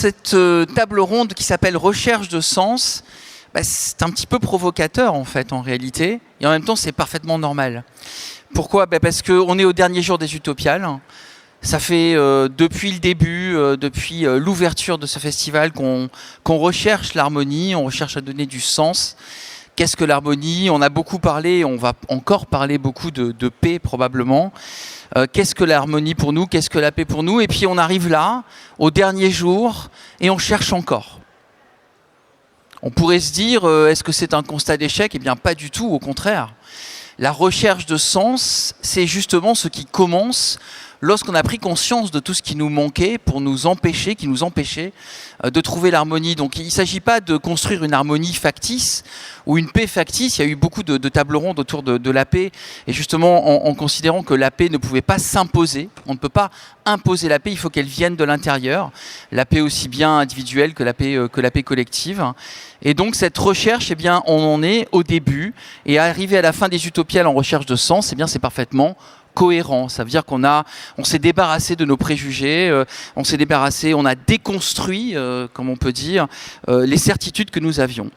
cette table ronde qui s'appelle Recherche de Sens, c'est un petit peu provocateur en fait, en réalité, et en même temps c'est parfaitement normal. Pourquoi ? Parce qu'on est au dernier jour des Utopiales. Ça fait depuis le début, depuis l'ouverture de ce festival qu'on recherche l'harmonie, on recherche à donner du sens. Qu'est-ce que l'harmonie ? On a beaucoup parlé, on va encore parler beaucoup de paix probablement. Qu'est-ce que l'harmonie pour nous ? Qu'est-ce que la paix pour nous ? Et puis on arrive là, au dernier jour, et on cherche encore. On pourrait se dire, est-ce que c'est un constat d'échec ? Eh bien pas du tout, au contraire. La recherche de sens, c'est justement ce qui commence lorsqu'on a pris conscience de tout ce qui nous manquait pour nous empêcher, qui nous empêchait de trouver l'harmonie. Donc il ne s'agit pas de construire une harmonie factice ou une paix factice. Il y a eu beaucoup de tables rondes autour de la paix, et justement en considérant que la paix ne pouvait pas s'imposer. On ne peut pas imposer la paix, il faut qu'elle vienne de l'intérieur. La paix aussi bien individuelle que la paix collective. Et donc cette recherche, eh bien, on en est au début, et arrivé à la fin des Utopiales en recherche de sens, eh bien, c'est parfaitement cohérent. Ça veut dire on s'est débarrassé de nos préjugés, on a déconstruit, comme on peut dire, les certitudes que nous avions.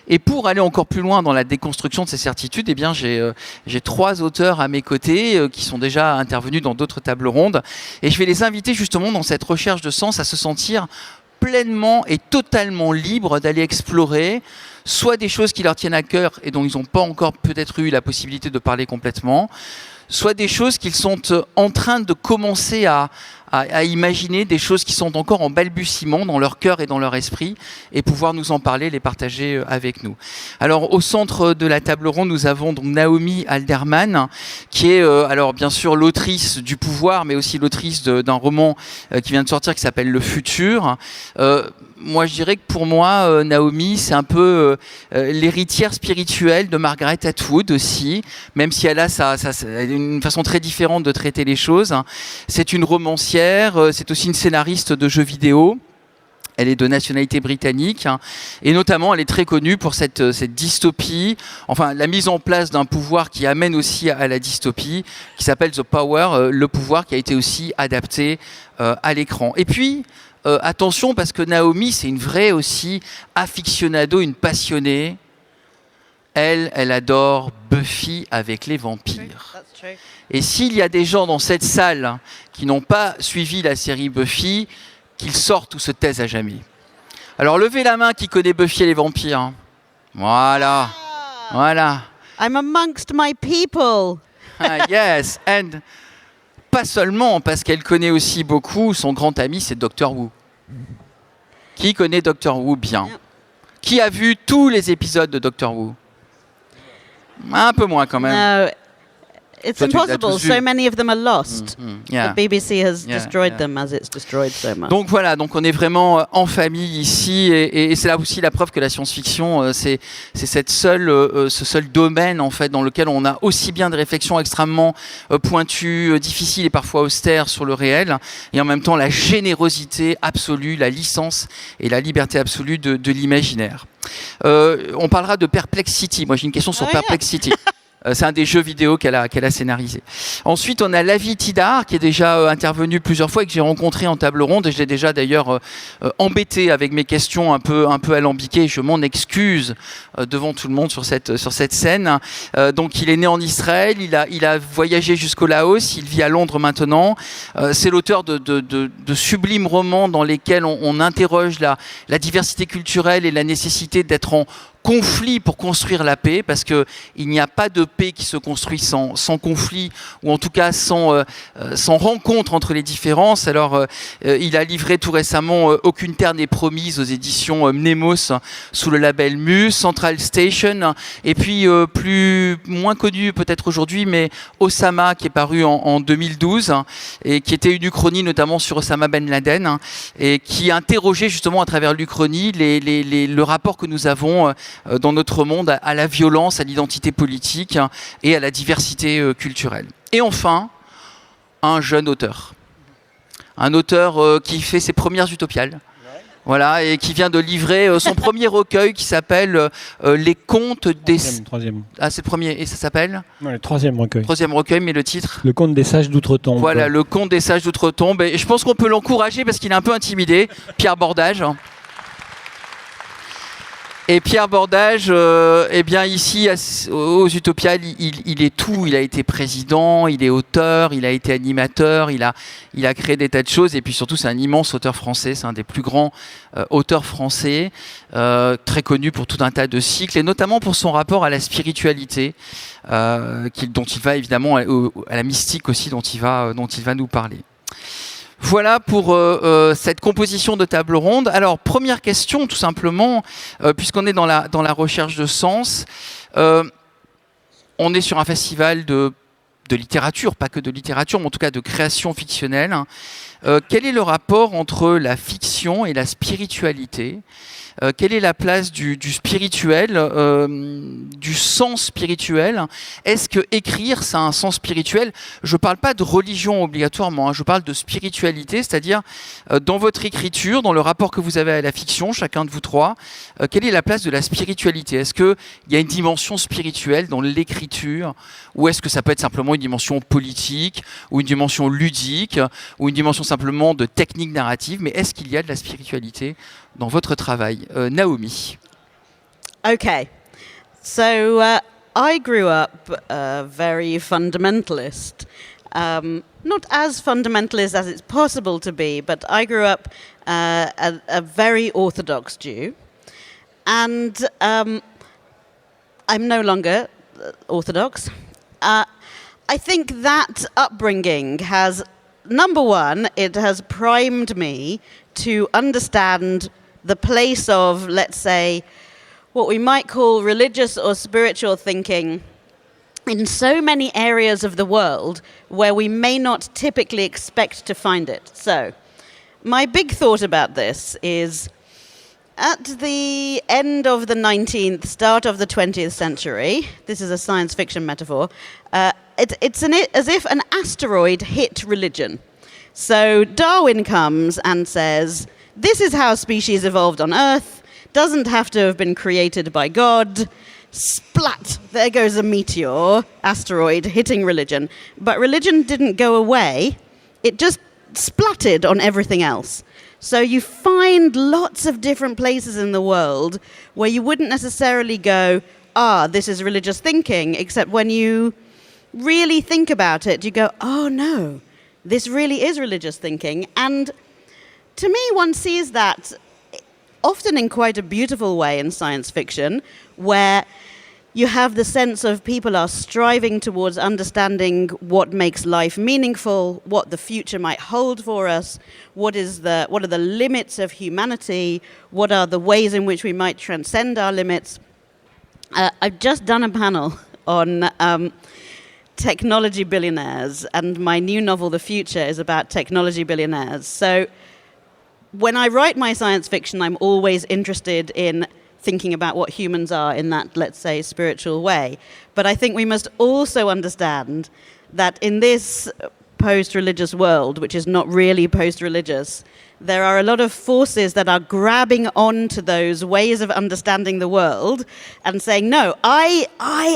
Et pour aller encore plus loin dans la déconstruction de ces certitudes, eh bien, j'ai 3 auteurs à mes côtés qui sont déjà intervenus dans d'autres tables rondes, et je vais les inviter justement dans cette recherche de sens à se sentir pleinement et totalement libres d'aller explorer soit des choses qui leur tiennent à cœur et dont ils n'ont pas encore peut-être eu la possibilité de parler complètement, soit des choses qu'ils sont en train de commencer à imaginer, des choses qui sont encore en balbutiement dans leur cœur et dans leur esprit, et pouvoir nous en parler, les partager avec nous. Alors au centre de la table ronde, nous avons donc Naomi Alderman, qui est alors bien sûr l'autrice du pouvoir, mais aussi l'autrice d'un roman qui vient de sortir qui s'appelle Le Futur. Moi, je dirais que pour moi, Naomi, c'est un peu l'héritière spirituelle de Margaret Atwood aussi, même si elle a une façon très différente de traiter les choses. C'est une romancière, c'est aussi une scénariste de jeux vidéo. Elle est de nationalité britannique, et notamment elle est très connue pour cette dystopie, enfin la mise en place d'un pouvoir qui amène aussi à la dystopie, qui s'appelle The Power, le pouvoir, qui a été aussi adapté à l'écran. Et puis, attention, parce que Naomi, c'est une vraie aussi aficionado, une passionnée. Elle adore Buffy avec les vampires. Et s'il y a des gens dans cette salle qui n'ont pas suivi la série Buffy, qu'ils sortent ou se taisent à jamais. Alors levez la main qui connaît Buffy et les vampires. Voilà. Voilà. I'm amongst my people. Yes, and pas seulement, parce qu'elle connaît aussi beaucoup, son grand ami, c'est Doctor Who. Qui connaît Doctor Who bien ? Qui a vu tous les épisodes de Doctor Who ? Un peu moins quand même. No, it's impossible. So many of them are lost. Yeah. The BBC has destroyed them as it's destroyed so much. Donc voilà, donc on est vraiment en famille ici, et c'est là aussi la preuve que la science-fiction, c'est ce seul domaine en fait dans lequel on a aussi bien des réflexions extrêmement pointues, difficiles et parfois austères sur le réel, et en même temps la générosité absolue, la licence et la liberté absolue de l'imaginaire. On parlera de Perplexity. Moi j'ai une question sur Perplexity. C'est un des jeux vidéo qu'elle a scénarisé. Ensuite, on a Lavi Tidar, qui est déjà intervenu plusieurs fois et que j'ai rencontré en table ronde. Et je l'ai déjà d'ailleurs embêté avec mes questions un peu alambiquées. Je m'en excuse devant tout le monde sur cette scène. Donc, il est né en Israël. Il a voyagé jusqu'au Laos. Il vit à Londres maintenant. C'est l'auteur de sublimes romans dans lesquels on interroge la diversité culturelle et la nécessité d'être en conflit pour construire la paix, parce qu'il n'y a pas de paix qui se construit sans conflit, ou en tout cas sans rencontre entre les différences. Alors, il a livré tout récemment Aucune terre n'est promise aux éditions Mnemos sous le label Mu, Central Station, et puis moins connu peut-être aujourd'hui, mais Osama, qui est paru en 2012, et qui était une uchronie notamment sur Osama Ben Laden, et qui interrogeait justement à travers l'uchronie le rapport que nous avons dans notre monde à la violence, à l'identité politique et à la diversité culturelle. Et enfin, un jeune auteur. Un auteur qui fait ses premières Utopiales. Voilà, et qui vient de livrer son premier recueil qui s'appelle Les contes des... Troisième. Ah, c'est le premier, et ça s'appelle? Non, le troisième recueil. Troisième recueil, mais le titre? Le conte des sages d'outre-tombe. Voilà, le conte des sages d'outre-tombe. Et je pense qu'on peut l'encourager parce qu'il est un peu intimidé, Pierre Bordage. Et Pierre Bordage, eh bien ici aux Utopiales, il est tout. Il a été président, il est auteur, il a été animateur, il a créé des tas de choses. Et puis surtout, c'est un immense auteur français. C'est un des plus grands auteurs français, très connu pour tout un tas de cycles, et notamment pour son rapport à la spiritualité, dont il va évidemment à la mystique aussi, dont il va nous parler. Voilà pour cette composition de table ronde. Alors, première question, tout simplement, puisqu'on est dans la recherche de sens, on est sur un festival de littérature, pas que de littérature, mais en tout cas de création fictionnelle. Quel est le rapport entre la fiction et la spiritualité ? Quelle est la place du spirituel, du sens spirituel? Est-ce que écrire, ça a un sens spirituel? Je ne parle pas de religion obligatoirement, je parle de spiritualité, c'est-à-dire dans votre écriture, dans le rapport que vous avez à la fiction, chacun de vous trois, quelle est la place de la spiritualité? Est-ce qu'il y a une dimension spirituelle dans l'écriture, ou est-ce que ça peut être simplement une dimension politique, ou une dimension ludique, ou une dimension simplement de technique narrative? Mais est-ce qu'il y a de la spiritualité dans votre travail? Naomi. Okay, so I grew up very fundamentalist. Not as fundamentalist as it's possible to be, but I grew up a very orthodox Jew. And I'm no longer orthodox. I think that upbringing has, number one, it has primed me to understand the place of, let's say, what we might call religious or spiritual thinking in so many areas of the world where we may not typically expect to find it. So, my big thought about this is, at the end of the 19th, start of the 20th century, this is a science fiction metaphor, it's as if an asteroid hit religion. So Darwin comes and says, this is how species evolved on Earth, doesn't have to have been created by God. Splat! There goes a meteor, asteroid, hitting religion. But religion didn't go away, it just splatted on everything else. So you find lots of different places in the world where you wouldn't necessarily go, this is religious thinking, except when you really think about it, you go, oh no, this really is religious thinking. And to me, one sees that often in quite a beautiful way in science fiction, where you have the sense of people are striving towards understanding what makes life meaningful, what the future might hold for us, what are the limits of humanity, what are the ways in which we might transcend our limits. I've just done a panel on technology billionaires, and my new novel, The Future, is about technology billionaires. So when I write my science fiction, I'm always interested in thinking about what humans are in that, let's say, spiritual way. But I think we must also understand that in this post-religious world, which is not really post-religious, there are a lot of forces that are grabbing onto those ways of understanding the world and saying, no, I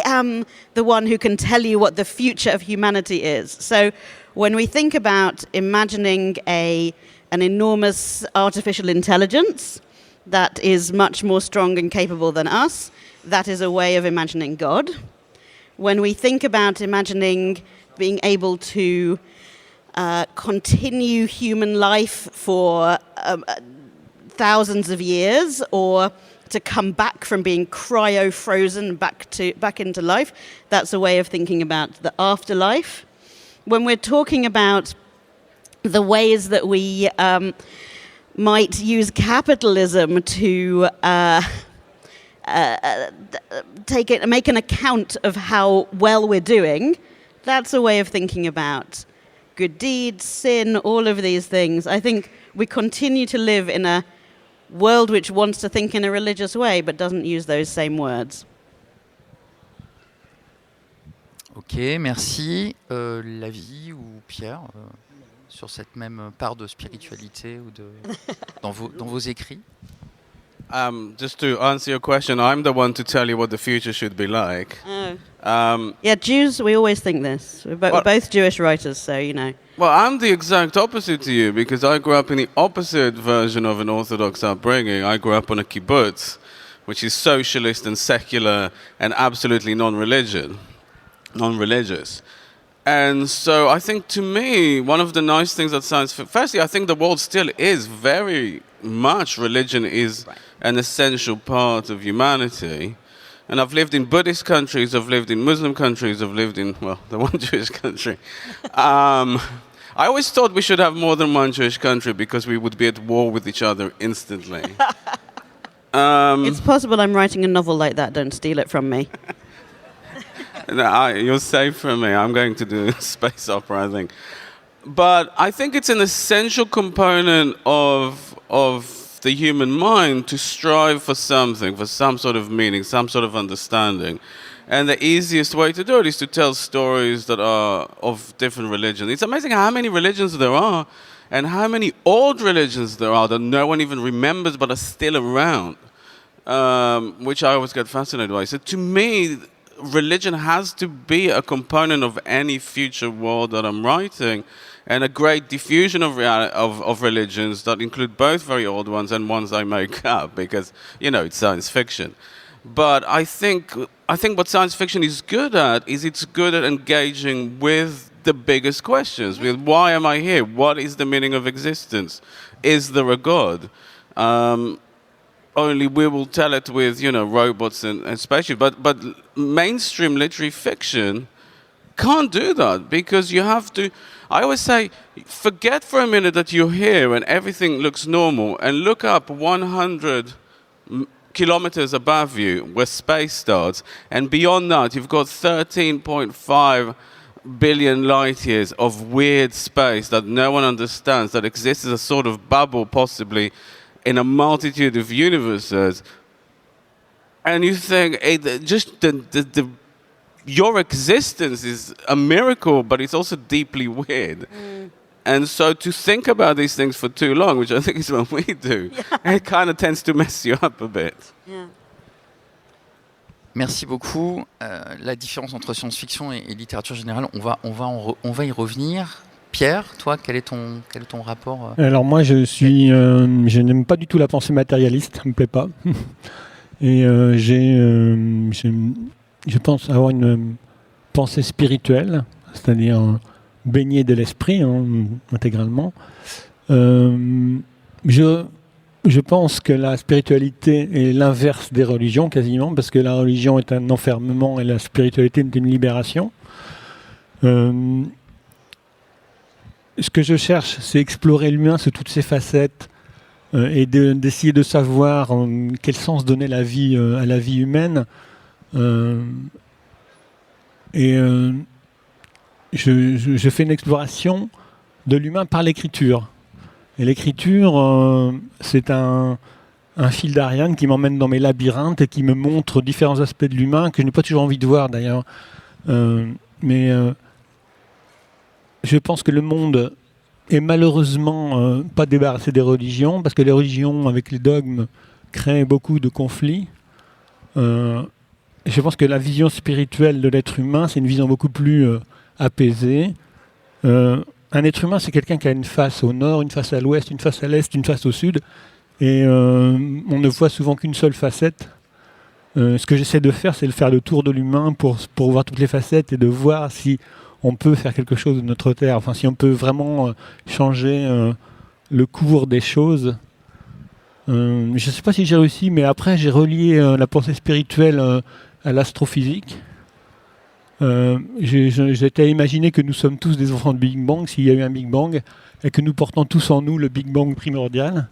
am the one who can tell you what the future of humanity is. So when we think about imagining an enormous artificial intelligence that is much more strong and capable than us, that is a way of imagining God. When we think about imagining being able to continue human life for thousands of years, or to come back from being cryo-frozen back into life, that's a way of thinking about the afterlife. When we're talking about the ways that we might use capitalism to make an account of how well we're doing, that's a way of thinking about good deeds, sin, all of these things. I think we continue to live in a world which wants to think in a religious way but doesn't use those same words. Ok, merci. Lavie ou Pierre sur cette même part de spiritualité ou dans vos écrits? Just to answer your question, I'm the one to tell you what the future should be like. Yeah, Jews, we always think this. We're both Jewish writers, so you know. Well, I'm the exact opposite to you because I grew up in the opposite version of an Orthodox upbringing. I grew up on a kibbutz, which is socialist and secular and absolutely non-religious. And so I think, to me, one of the nice things that firstly, I think the world still is very much, religion is an essential part of humanity. And I've lived in Buddhist countries, I've lived in Muslim countries, I've lived in, well, the one Jewish country. I always thought we should have more than one Jewish country because we would be at war with each other instantly. It's possible I'm writing a novel like that, don't steal it from me. No, you're safe from me. I'm going to do space opera, I think. But I think it's an essential component of the human mind to strive for something, for some sort of meaning, some sort of understanding. And the easiest way to do it is to tell stories that are of different religions. It's amazing how many religions there are and how many old religions there are that no one even remembers but are still around, which I always get fascinated by. So to me, religion has to be a component of any future world that I'm writing, and a great diffusion of religions that include both very old ones and ones I make up, because, you know, it's science fiction. But I think what science fiction is good at is it's good at engaging with the biggest questions, with why am I here? What is the meaning of existence? Is there a God? Only we will tell it with, you know, robots and spaceships. But mainstream literary fiction can't do that, because you have to, I always say, forget for a minute that you're here and everything looks normal, and look up 100 kilometers above you where space starts, and beyond that you've got 13.5 billion light years of weird space that no one understands, that exists as a sort of bubble possibly in a multitude of universes. And you think, just your existence is a miracle, but it's also deeply weird. And so to think about these things for too long, which I think is what we do, it kind of tends to mess you up a bit. Yeah. Merci beaucoup. La différence entre science-fiction et littérature générale, on va y revenir. Pierre, toi, quel est ton rapport Alors moi, je n'aime pas du tout la pensée matérialiste, ça me plaît pas. Et je pense avoir une pensée spirituelle, c'est-à-dire baignée de l'esprit, intégralement. Je pense que la spiritualité est l'inverse des religions, quasiment, parce que la religion est un enfermement et la spiritualité est une libération. Ce que je cherche, c'est explorer l'humain sous toutes ses facettes et d'essayer de savoir quel sens donner à la vie humaine. Je fais une exploration de l'humain par l'écriture. Et l'écriture, c'est un fil d'Ariane qui m'emmène dans mes labyrinthes et qui me montre différents aspects de l'humain que je n'ai pas toujours envie de voir d'ailleurs. Je pense que le monde est malheureusement pas débarrassé des religions, parce que les religions, avec les dogmes, créent beaucoup de conflits. Je pense que la vision spirituelle de l'être humain, c'est une vision beaucoup plus apaisée. Un être humain, c'est quelqu'un qui a une face au nord, une face à l'ouest, une face à l'est, une face au sud. Et on ne voit souvent qu'une seule facette. Ce que j'essaie de faire, c'est de faire le tour de l'humain pour voir toutes les facettes et de voir si on peut faire quelque chose de notre terre, enfin si on peut vraiment changer le cours des choses. Je ne sais pas si j'ai réussi, mais après j'ai relié la pensée spirituelle à l'astrophysique. J'étais imaginé que nous sommes tous des enfants de Big Bang, s'il y a eu un Big Bang, et que nous portons tous en nous le Big Bang primordial,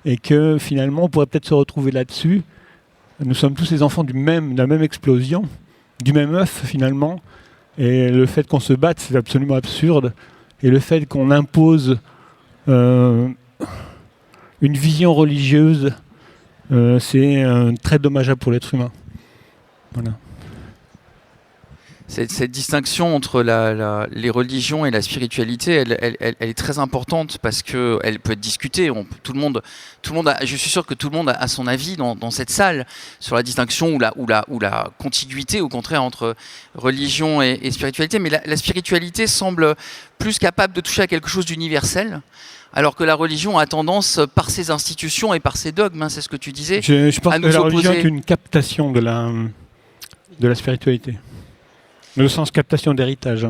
et que finalement on pourrait peut-être se retrouver là-dessus. Nous sommes tous les enfants de la même explosion, du même œuf finalement. Et le fait qu'on se batte, c'est absolument absurde. Et le fait qu'on impose une vision religieuse, c'est très dommageable pour l'être humain. Voilà. Cette distinction entre les religions et la spiritualité, elle est très importante parce que elle peut être discutée. Tout le monde je suis sûr que tout le monde a son avis dans cette salle sur la distinction ou la contiguïté, au contraire, entre religion et spiritualité. Mais la spiritualité semble plus capable de toucher à quelque chose d'universel, alors que la religion a tendance, par ses institutions et par ses dogmes, c'est ce que tu disais, je pense à que nous la religion opposer. est une captation de la spiritualité. Mais au sens captation d'héritage.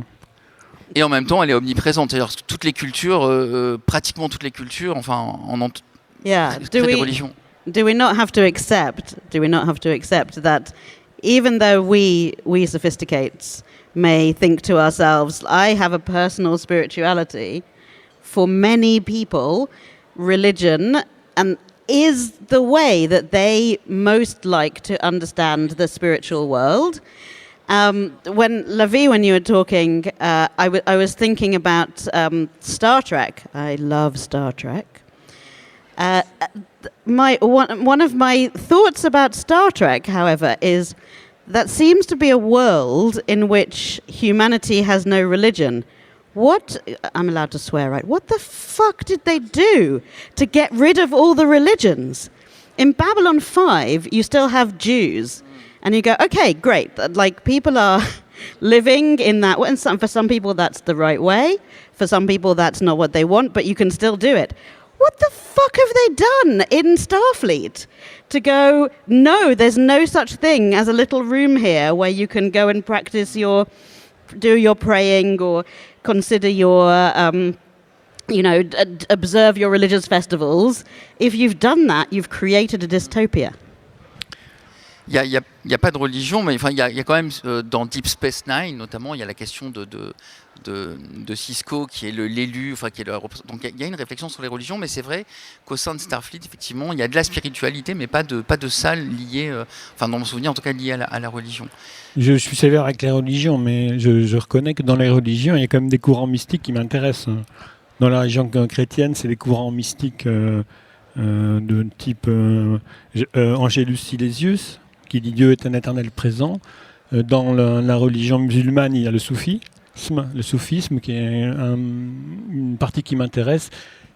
Et en même temps, elle est omniprésente. C'est-à-dire que toutes les cultures, pratiquement toutes les cultures, enfin, Yeah. toutes les religions. Do we not have to accept that even though we sophisticates may think to ourselves, I have a personal spirituality, for many people, religion is the way that they most like to understand the spiritual world. When you were talking, I was thinking about Star Trek. I love Star Trek. One of my thoughts about Star Trek, however, is that seems to be a world in which humanity has no religion. I'm allowed to swear, right? What the fuck did they do to get rid of all the religions? In Babylon 5, you still have Jews. And you go, okay, great. Like, people are living in that way. And for some people, that's the right way. For some people, that's not what they want, but you can still do it. What the fuck have they done in Starfleet to go, no, there's no such thing as a little room here where you can go and practice do your praying or consider your, observe your religious festivals. If you've done that, you've created a dystopia. Il y a pas de religion, mais enfin il y a quand même dans Deep Space Nine notamment, il y a la question de Cisco qui est l'élu, enfin qui est donc il y a une réflexion sur les religions, mais c'est vrai qu'au sein de Starfleet effectivement il y a de la spiritualité, mais pas de salle liée, enfin dans mon souvenir en tout cas liée à la religion. Je suis sévère avec les religions, mais je reconnais que dans les religions il y a quand même des courants mystiques qui m'intéressent. Dans la religion chrétienne, c'est les courants mystiques de type Angelus Silesius, qui dit Dieu est un éternel présent. Dans la religion musulmane, il y a le soufisme qui est une partie qui m'intéresse.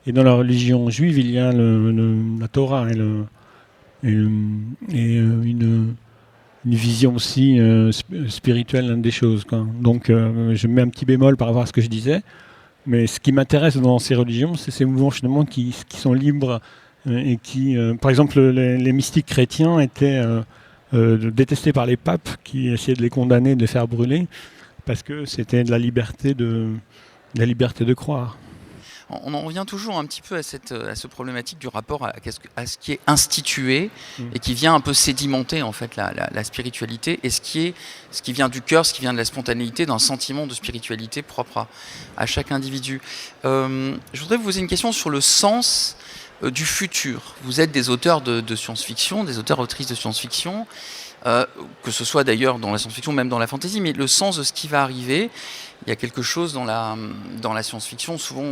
Et dans la religion juive, il y a la Torah et une vision aussi spirituelle des choses, quoi. Donc je mets un petit bémol par rapport à ce que je disais. Mais ce qui m'intéresse dans ces religions, c'est ces mouvements finalement qui sont libres et qui, par exemple, les mystiques chrétiens étaient détestés par les papes qui essayaient de les condamner, de les faire brûler, parce que c'était de la liberté de croire. On en revient toujours un petit peu à ce problématique du rapport à ce qui est institué et qui vient un peu sédimenter en fait la spiritualité, et ce qui vient du cœur, ce qui vient de la spontanéité, d'un sentiment de spiritualité propre à chaque individu. Je voudrais vous poser une question sur le sens du futur. Vous êtes des auteurs de science-fiction, des auteurs-autrices de science-fiction, que ce soit d'ailleurs dans la science-fiction, même dans la fantasy, mais le sens de ce qui va arriver. Il y a quelque chose dans la science-fiction, souvent,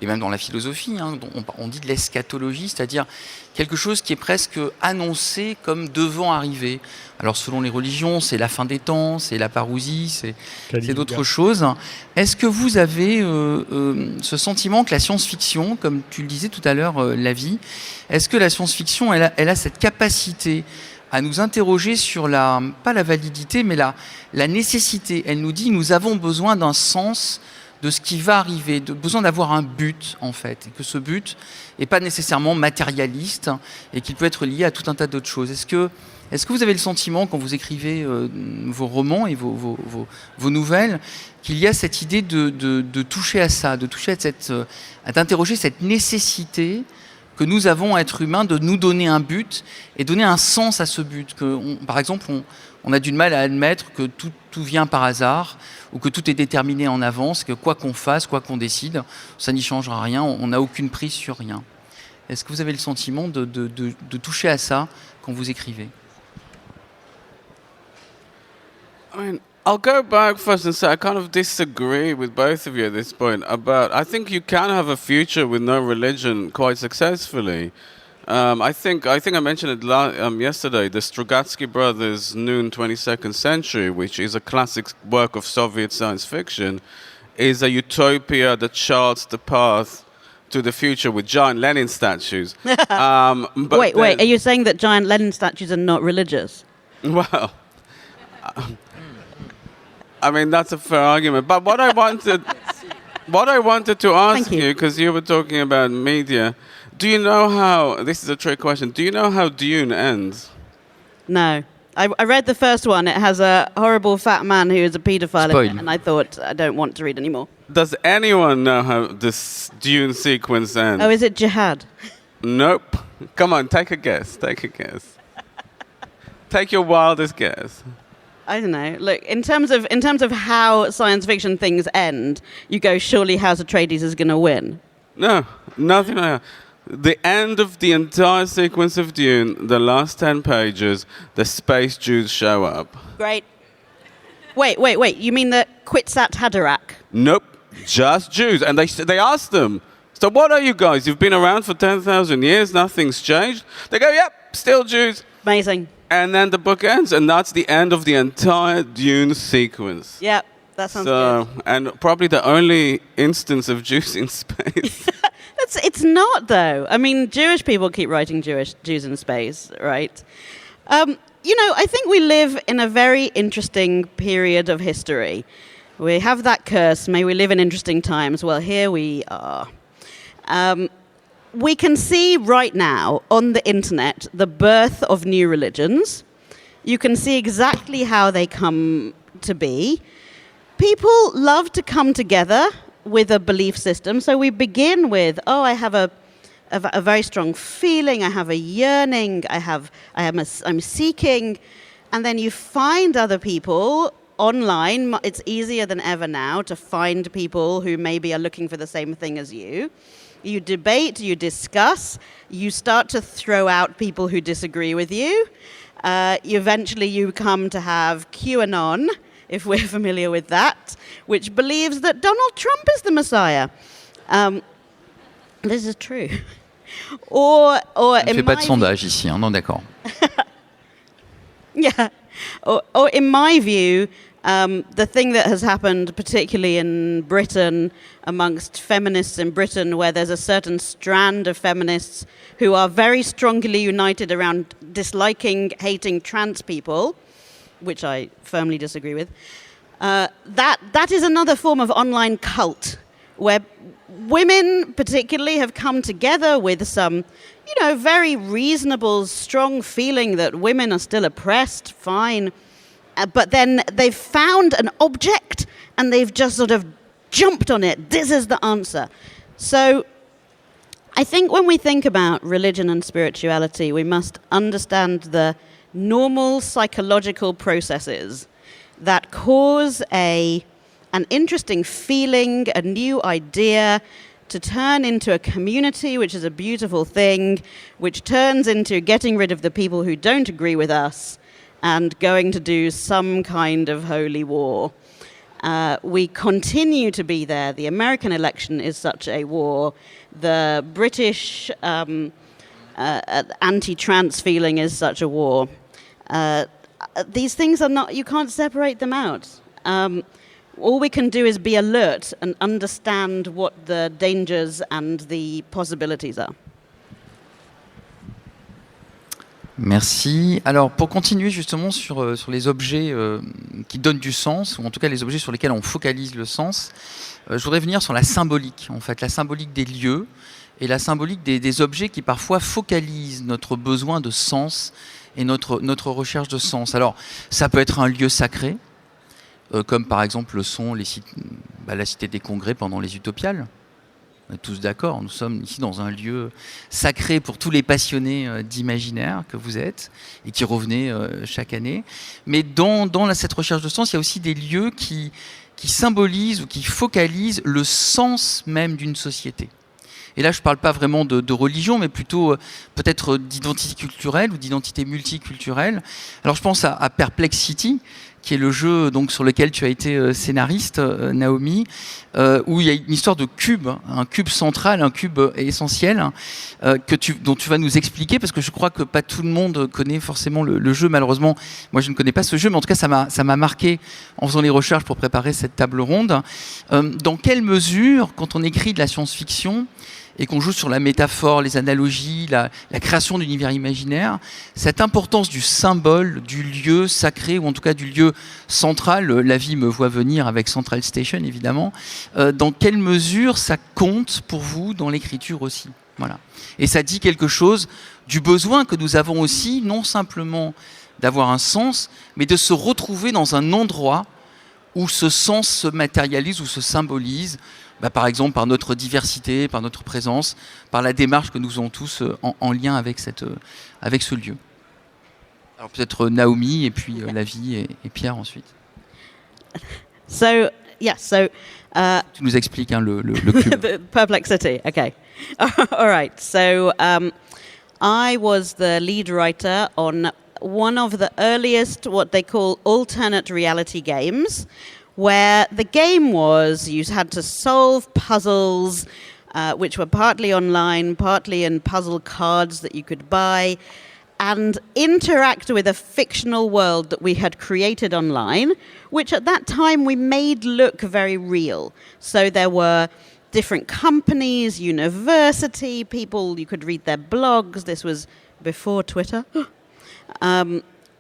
et même dans la philosophie, dont on dit de l'eschatologie, c'est-à-dire quelque chose qui est presque annoncé comme devant arriver. Alors selon les religions, c'est la fin des temps, c'est la parousie, c'est d'autres choses. Est-ce que vous avez ce sentiment que la science-fiction, comme tu le disais tout à l'heure, la vie, est-ce que la science-fiction, elle a cette capacité à nous interroger sur pas la validité, mais la nécessité. Elle nous dit, nous avons besoin d'un sens de ce qui va arriver, besoin d'avoir un but, en fait, et que ce but n'est pas nécessairement matérialiste, et qu'il peut être lié à tout un tas d'autres choses. Est-ce que vous avez le sentiment, quand vous écrivez vos romans et vos nouvelles, qu'il y a cette idée de toucher à ça, de toucher à d'interroger cette nécessité que nous avons, êtres humains, de nous donner un but et donner un sens à ce but. Par exemple, on a du mal à admettre que tout vient par hasard, ou que tout est déterminé en avance, que quoi qu'on fasse, quoi qu'on décide, ça n'y changera rien, on n'a aucune prise sur rien. Est-ce que vous avez le sentiment de toucher à ça quand vous écrivez ? I mean, I'll go back first and say I kind of disagree with both of you at this point. I think you can have a future with no religion quite successfully. I think I mentioned it yesterday. The Strugatsky brothers' Noon 22nd Century, which is a classic work of Soviet science fiction, is a utopia that charts the path to the future with giant Lenin statues. But wait, are you saying that giant Lenin statues are not religious? Well, I mean, that's a fair argument. But what I wanted to ask you, because you were talking about media, do you know how, this is a trick question, do you know how Dune ends? No. I read the first one. It has a horrible fat man who is a paedophile in it, and I thought, I don't want to read anymore. Does anyone know how this Dune sequence ends? Oh, is it jihad? Nope. Come on, take a guess. Take your wildest guess. I don't know. Look, in terms of how science fiction things end, you go, surely House Atreides is going to win. No, nothing like that. The end of the entire sequence of Dune, the last 10 pages, the space Jews show up. Great. Wait. You mean the Kwisatz Haderach? Nope, just Jews. And they asked them, so what are you guys? You've been around for 10,000 years, nothing's changed? They go, yep, still Jews. Amazing. And then the book ends, and that's the end of the entire Dune sequence. Yep, that sounds good. And probably the only instance of Jews in space. It's not, though. I mean, Jewish people keep writing Jews in space, right? I think we live in a very interesting period of history. We have that curse, may we live in interesting times. Well, here we are. We can see right now on the internet the birth of new religions. You can see exactly how they come to be. People love to come together with a belief system. So we begin with, I have a very strong feeling, I have a yearning, I'm seeking, and then you find other people online. It's easier than ever now to find people who maybe are looking for the same thing as you. You debate, you discuss, you start to throw out people who disagree with you. Eventually you come to have QAnon, if we're familiar with that, which believes that Donald Trump is the Messiah. This is true. On ne fait pas de sondage ici, non, d'accord. Yeah. Or in my view, the thing that has happened, particularly in Britain, amongst feminists in Britain, where there's a certain strand of feminists who are very strongly united around disliking, hating trans people, which I firmly disagree with, that is another form of online cult, where women particularly have come together with some, very reasonable, strong feeling that women are still oppressed, fine, but then they've found an object and they've just sort of jumped on it. This is the answer. So I think when we think about religion and spirituality, we must understand the normal psychological processes that cause an interesting feeling, a new idea, to turn into a community, which is a beautiful thing, which turns into getting rid of the people who don't agree with us and going to do some kind of holy war. We continue to be there. The American election is such a war. The British anti-trans feeling is such a war. These things are not, you can't separate them out. All we can do is be alert and understand what the dangers and the possibilities are. Merci. Alors, pour continuer justement sur les objets qui donnent du sens, ou en tout cas les objets sur lesquels on focalise le sens, je voudrais venir sur la symbolique, en fait, la symbolique des lieux et la symbolique des objets qui parfois focalisent notre besoin de sens et notre recherche de sens. Alors, ça peut être un lieu sacré, comme par exemple le sont la cité des Congrès pendant les Utopiales. On est tous d'accord, nous sommes ici dans un lieu sacré pour tous les passionnés d'imaginaire que vous êtes et qui revenez chaque année. Mais dans cette recherche de sens, il y a aussi des lieux qui symbolisent ou qui focalisent le sens même d'une société. Et là, je ne parle pas vraiment de religion, mais plutôt peut-être d'identité culturelle ou d'identité multiculturelle. Alors, je pense à Perplexity, qui est le jeu donc sur lequel tu as été scénariste, Naomi, où il y a une histoire de cube, un cube central, un cube essentiel, dont tu vas nous expliquer, parce que je crois que pas tout le monde connaît forcément le jeu. Malheureusement, moi je ne connais pas ce jeu, mais en tout cas ça m'a marqué en faisant les recherches pour préparer cette table ronde. Dans quelle mesure, quand on écrit de la science-fiction, et qu'on joue sur la métaphore, les analogies, la création d'univers imaginaires, cette importance du symbole, du lieu sacré, ou en tout cas du lieu central, la vie me voit venir avec Central Station évidemment, dans quelle mesure ça compte pour vous dans l'écriture aussi? Voilà. Et ça dit quelque chose du besoin que nous avons aussi, non simplement d'avoir un sens, mais de se retrouver dans un endroit où ce sens se matérialise ou se symbolise, par exemple par notre diversité, par notre présence, par la démarche que nous avons tous en lien avec ce lieu. Alors peut-être Naomi, et puis la vie, et Pierre ensuite. So, Tu nous expliques le cube. the perplexity. Okay. All right. So, I was the lead writer on one of the earliest, what they call alternate reality games, where the game was you had to solve puzzles, which were partly online, partly in puzzle cards that you could buy, and interact with a fictional world that we had created online, which at that time we made look very real. So there were different companies, university people, you could read their blogs. This was before Twitter.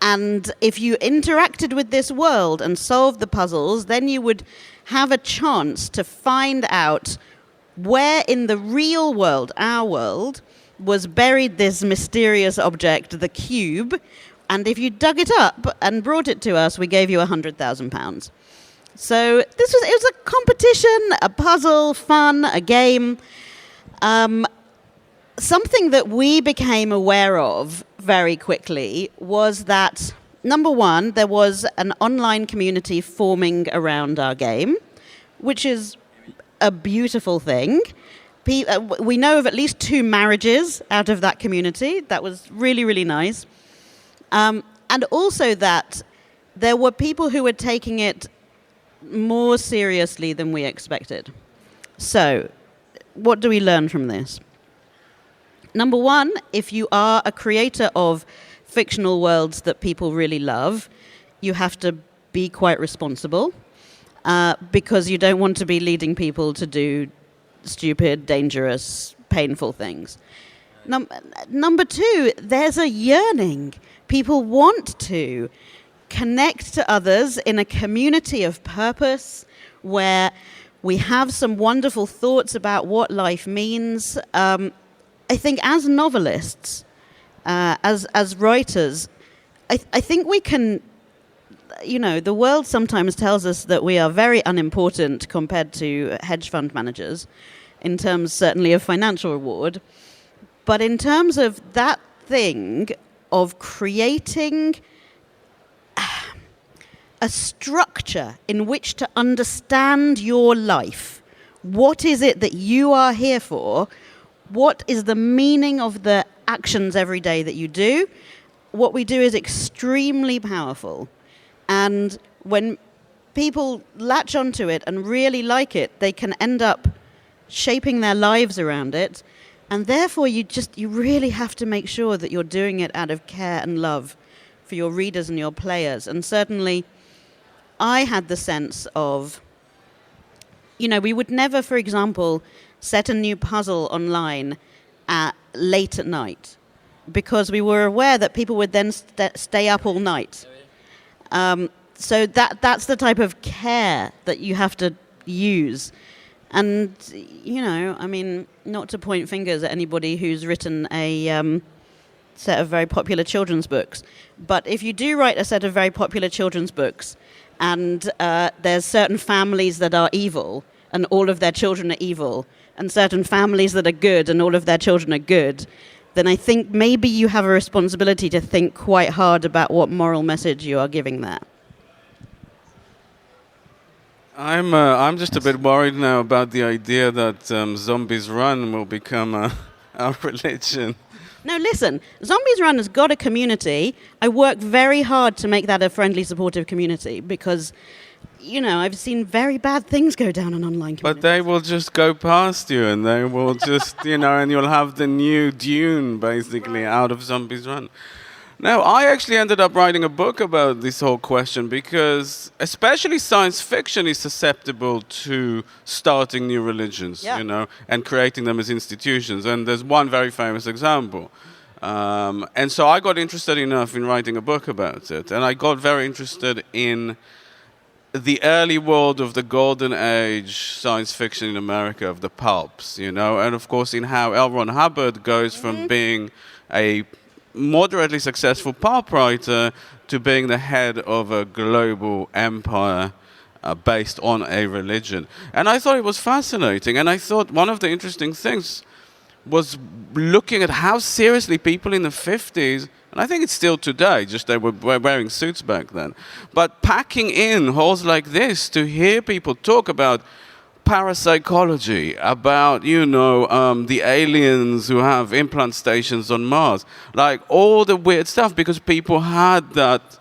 And if you interacted with this world and solved the puzzles, then you would have a chance to find out where in the real world, our world, was buried this mysterious object, the cube. And if you dug it up and brought it to us, we gave you £100,000. So it was a competition, a puzzle, fun, a game. Something that we became aware of very quickly was that, number one, there was an online community forming around our game, which is a beautiful thing. We know of at least 2 marriages out of that community. That was really, really nice. And also that there were people who were taking it more seriously than we expected. So, what do we learn from this? Number one, if you are a creator of fictional worlds that people really love, you have to be quite responsible because you don't want to be leading people to do stupid, dangerous, painful things. Number two, there's a yearning. People want to connect to others in a community of purpose where we have some wonderful thoughts about what life means. I think as novelists, as writers, I think we can, the world sometimes tells us that we are very unimportant compared to hedge fund managers, in terms certainly of financial reward. But in terms of that thing of creating a structure in which to understand your life, what is it that you are here for? What is the meaning of the actions every day that you do? What we do is extremely powerful. And when people latch onto it and really like it, they can end up shaping their lives around it. And therefore, you really have to make sure that you're doing it out of care and love for your readers and your players. And certainly, I had the sense of, we would never, for example, set a new puzzle online late at night because we were aware that people would then stay up all night. So that's the type of care that you have to use. And, not to point fingers at anybody who's written a set of very popular children's books, but if you do write a set of very popular children's books and there's certain families that are evil and all of their children are evil, and certain families that are good and all of their children are good, then I think maybe you have a responsibility to think quite hard about what moral message you are giving there. I'm just a bit worried now about the idea that Zombies Run will become our religion, No, listen. Zombies Run has got a community. I work very hard to make that a friendly, supportive community because, you know, I've seen very bad things go down on online communities. But they will just go past you, and they will just, you know, and you'll have the new Dune, basically, out of Zombies Run. Now, I actually ended up writing a book about this whole question because especially science fiction is susceptible to starting new religions, you know, and creating them as institutions. And there's one very famous example. And so I got interested enough in writing a book about it. And I got very interested in the early world of the golden age science fiction in America, of the pulps, you know, and of course in how L. Ron Hubbard goes from being a moderately successful pulp writer to being the head of a global empire based on a religion. And I thought it was fascinating. And I thought one of the interesting things was looking at how seriously people in the 50s, and I think it's still today, just they were wearing suits back then, but packing in halls like this to hear people talk about parapsychology, about, you know, the aliens who have implant stations on Mars, like all the weird stuff, because people had that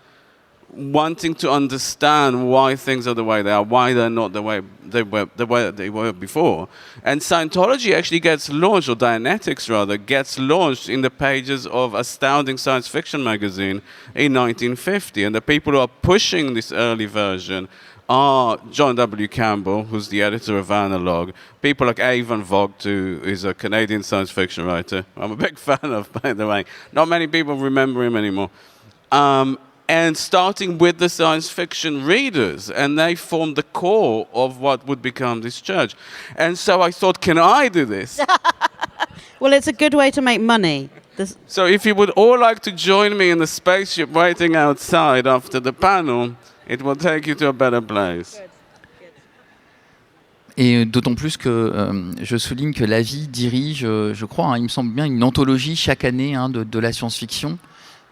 wanting to understand why things are the way they are, why they're not the way they were before. And Scientology actually gets launched, or Dianetics rather, gets launched in the pages of Astounding Science Fiction magazine in 1950. And the people who are pushing this early version are John W. Campbell, who's the editor of Analog, people like A. Van Vogt, who is a Canadian science fiction writer, I'm a big fan of, by the way. Not many people remember him anymore. And starting with the science fiction readers, and they formed the core of what would become this church. And so I thought, can I do this? Well, it's a good way to make money. So if you would all like to join me in the spaceship waiting outside after the panel, it will take you to a better place. Et d'autant plus que je souligne que la vie dirige, je crois, hein, il me semble bien, une anthologie chaque année hein, de la science-fiction.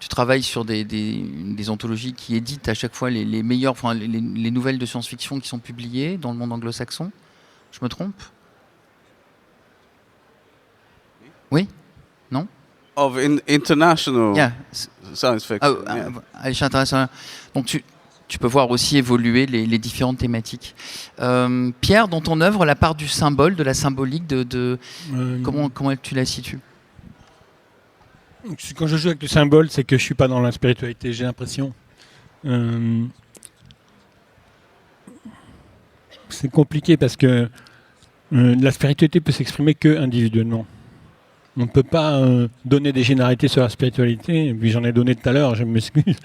Tu travailles sur des anthologies qui éditent à chaque fois les meilleures, enfin, les nouvelles de science-fiction qui sont publiées dans le monde anglo-saxon. Je me trompe? Oui? Non? Of international science fiction. À l'échelle internationale. Donc tu peux voir aussi évoluer les différentes thématiques. Pierre, dans ton œuvre, la part du symbole, de la symbolique, comment tu la situes? Quand je joue avec le symbole, c'est que je ne suis pas dans la spiritualité, j'ai l'impression. C'est compliqué parce que la spiritualité peut s'exprimer que individuellement. On ne peut pas donner des généralités sur la spiritualité, et puis j'en ai donné tout à l'heure, je m'excuse,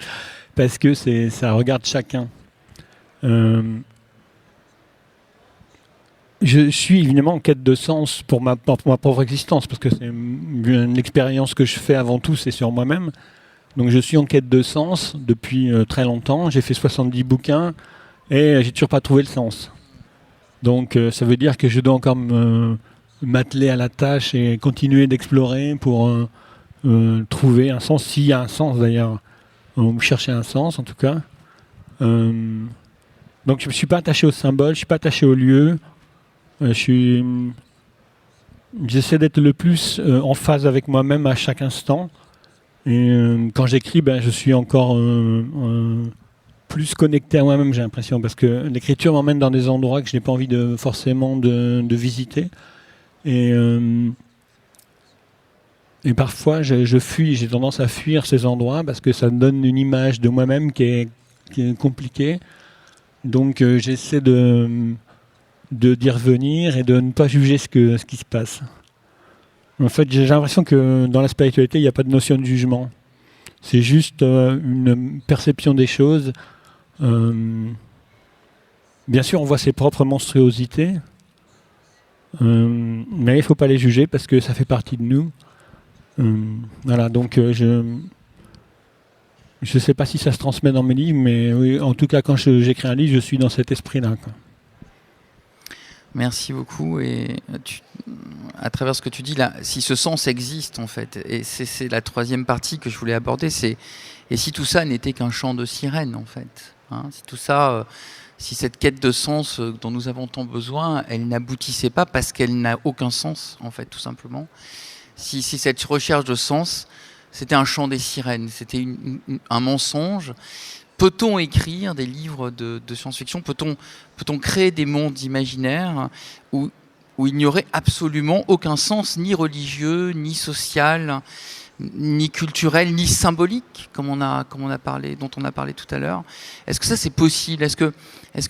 parce que ça regarde chacun. Je suis évidemment en quête de sens pour ma propre existence, parce que c'est une expérience que je fais avant tout, c'est sur moi-même. Donc je suis en quête de sens depuis très longtemps, j'ai fait 70 bouquins et j'ai toujours pas trouvé le sens. Donc ça veut dire que je dois encore m'atteler à la tâche et continuer d'explorer pour trouver un sens, s'il y a un sens d'ailleurs, ou chercher un sens en tout cas. Donc je ne suis pas attaché au symbole, je ne suis pas attaché au lieu. J'essaie d'être le plus en phase avec moi-même à chaque instant. Et quand j'écris, je suis encore plus connecté à moi-même, j'ai l'impression, parce que l'écriture m'emmène dans des endroits que je n'ai pas envie forcément de visiter. Et parfois, je fuis, j'ai tendance à fuir ces endroits parce que ça me donne une image de moi-même qui est compliquée. Donc j'essaie d'y revenir et de ne pas juger ce qui se passe. En fait, j'ai l'impression que dans la spiritualité, il n'y a pas de notion de jugement. C'est juste une perception des choses. Bien sûr, on voit ses propres monstruosités, mais il ne faut pas les juger parce que ça fait partie de nous. Voilà, donc je ne sais pas si ça se transmet dans mes livres, mais oui, en tout cas, quand j'écris un livre, je suis dans cet esprit-là, quoi. Merci beaucoup. Et à travers ce que tu dis là, si ce sens existe en fait, et c'est la troisième partie que je voulais aborder, et si tout ça n'était qu'un chant de sirène en fait, hein, si tout ça, si cette quête de sens dont nous avons tant besoin, elle n'aboutissait pas parce qu'elle n'a aucun sens en fait, tout simplement. si cette recherche de sens, c'était un chant des sirènes, c'était un mensonge. Peut-on écrire des livres de science-fiction? Peut-on créer des mondes imaginaires où il n'y aurait absolument aucun sens, ni religieux, ni social, ni culturel, ni symbolique, dont on a parlé tout à l'heure? Est-ce que ça c'est possible? Est-ce que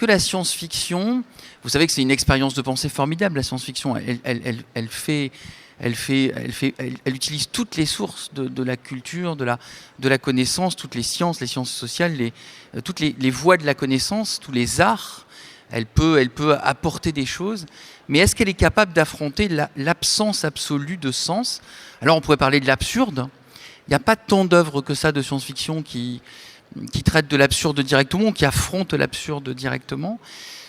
la science-fiction, vous savez que c'est une expérience de pensée formidable, la science-fiction, elle utilise toutes les sources de la culture, de la connaissance, toutes les sciences sociales, toutes les voies de la connaissance, tous les arts. Elle peut apporter des choses, mais est-ce qu'elle est capable d'affronter l'absence absolue de sens? Alors on pourrait parler de l'absurde. Il n'y a pas tant d'œuvres que ça de science-fiction qui traitent de l'absurde directement, qui affrontent l'absurde directement.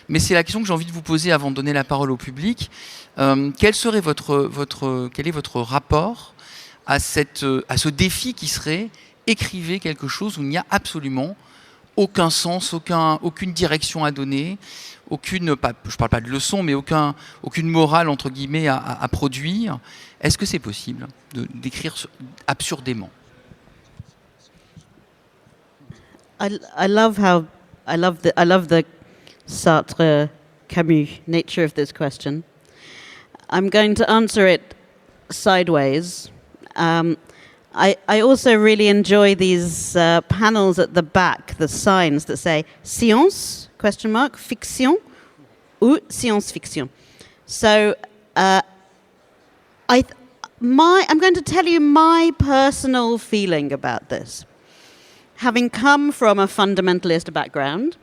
Mais c'est la question que j'ai envie de vous poser avant de donner la parole au public. Quel est votre rapport à ce défi qui serait écrivez quelque chose où il n'y a absolument aucun sens, aucune direction à donner, je ne parle pas de leçon, mais aucune morale entre guillemets à produire. Est-ce que c'est possible d'écrire absurdément? I love the Sartre Camus nature of this question. I'm going to answer it sideways. I also really enjoy these panels at the back, the signs that say science, ? Fiction, ou science-fiction. So I'm going to tell you my personal feeling about this. Having come from a fundamentalist background,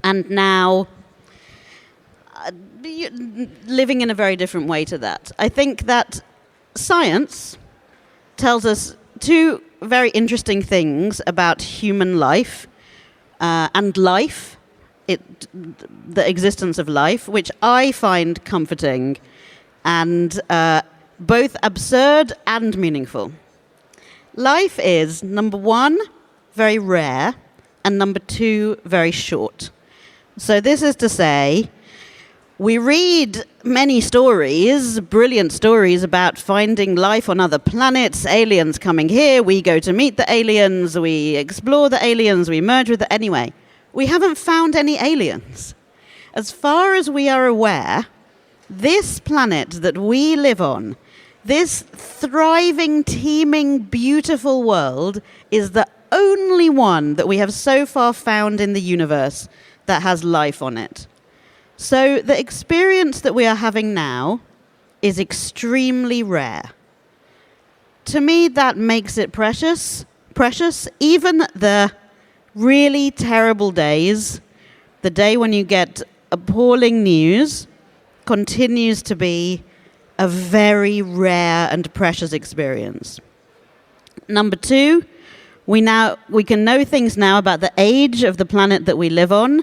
and now living in a very different way to that, I think that science tells us two very interesting things about human life and life, the existence of life, which I find comforting and both absurd and meaningful. Life is, number one, very rare, and number two, very short. So this is to say, we read many stories, brilliant stories about finding life on other planets, aliens coming here, we go to meet the aliens, we explore the aliens, we merge with anyway, we haven't found any aliens. As far as we are aware, this planet that we live on, this thriving, teeming, beautiful world is the only one that we have so far found in the universe that has life on it. So the experience that we are having now is extremely rare. To me, that makes it precious. Even the really terrible days, the day when you get appalling news, continues to be a very rare and precious experience. Number two, we can know things now about the age of the planet that we live on,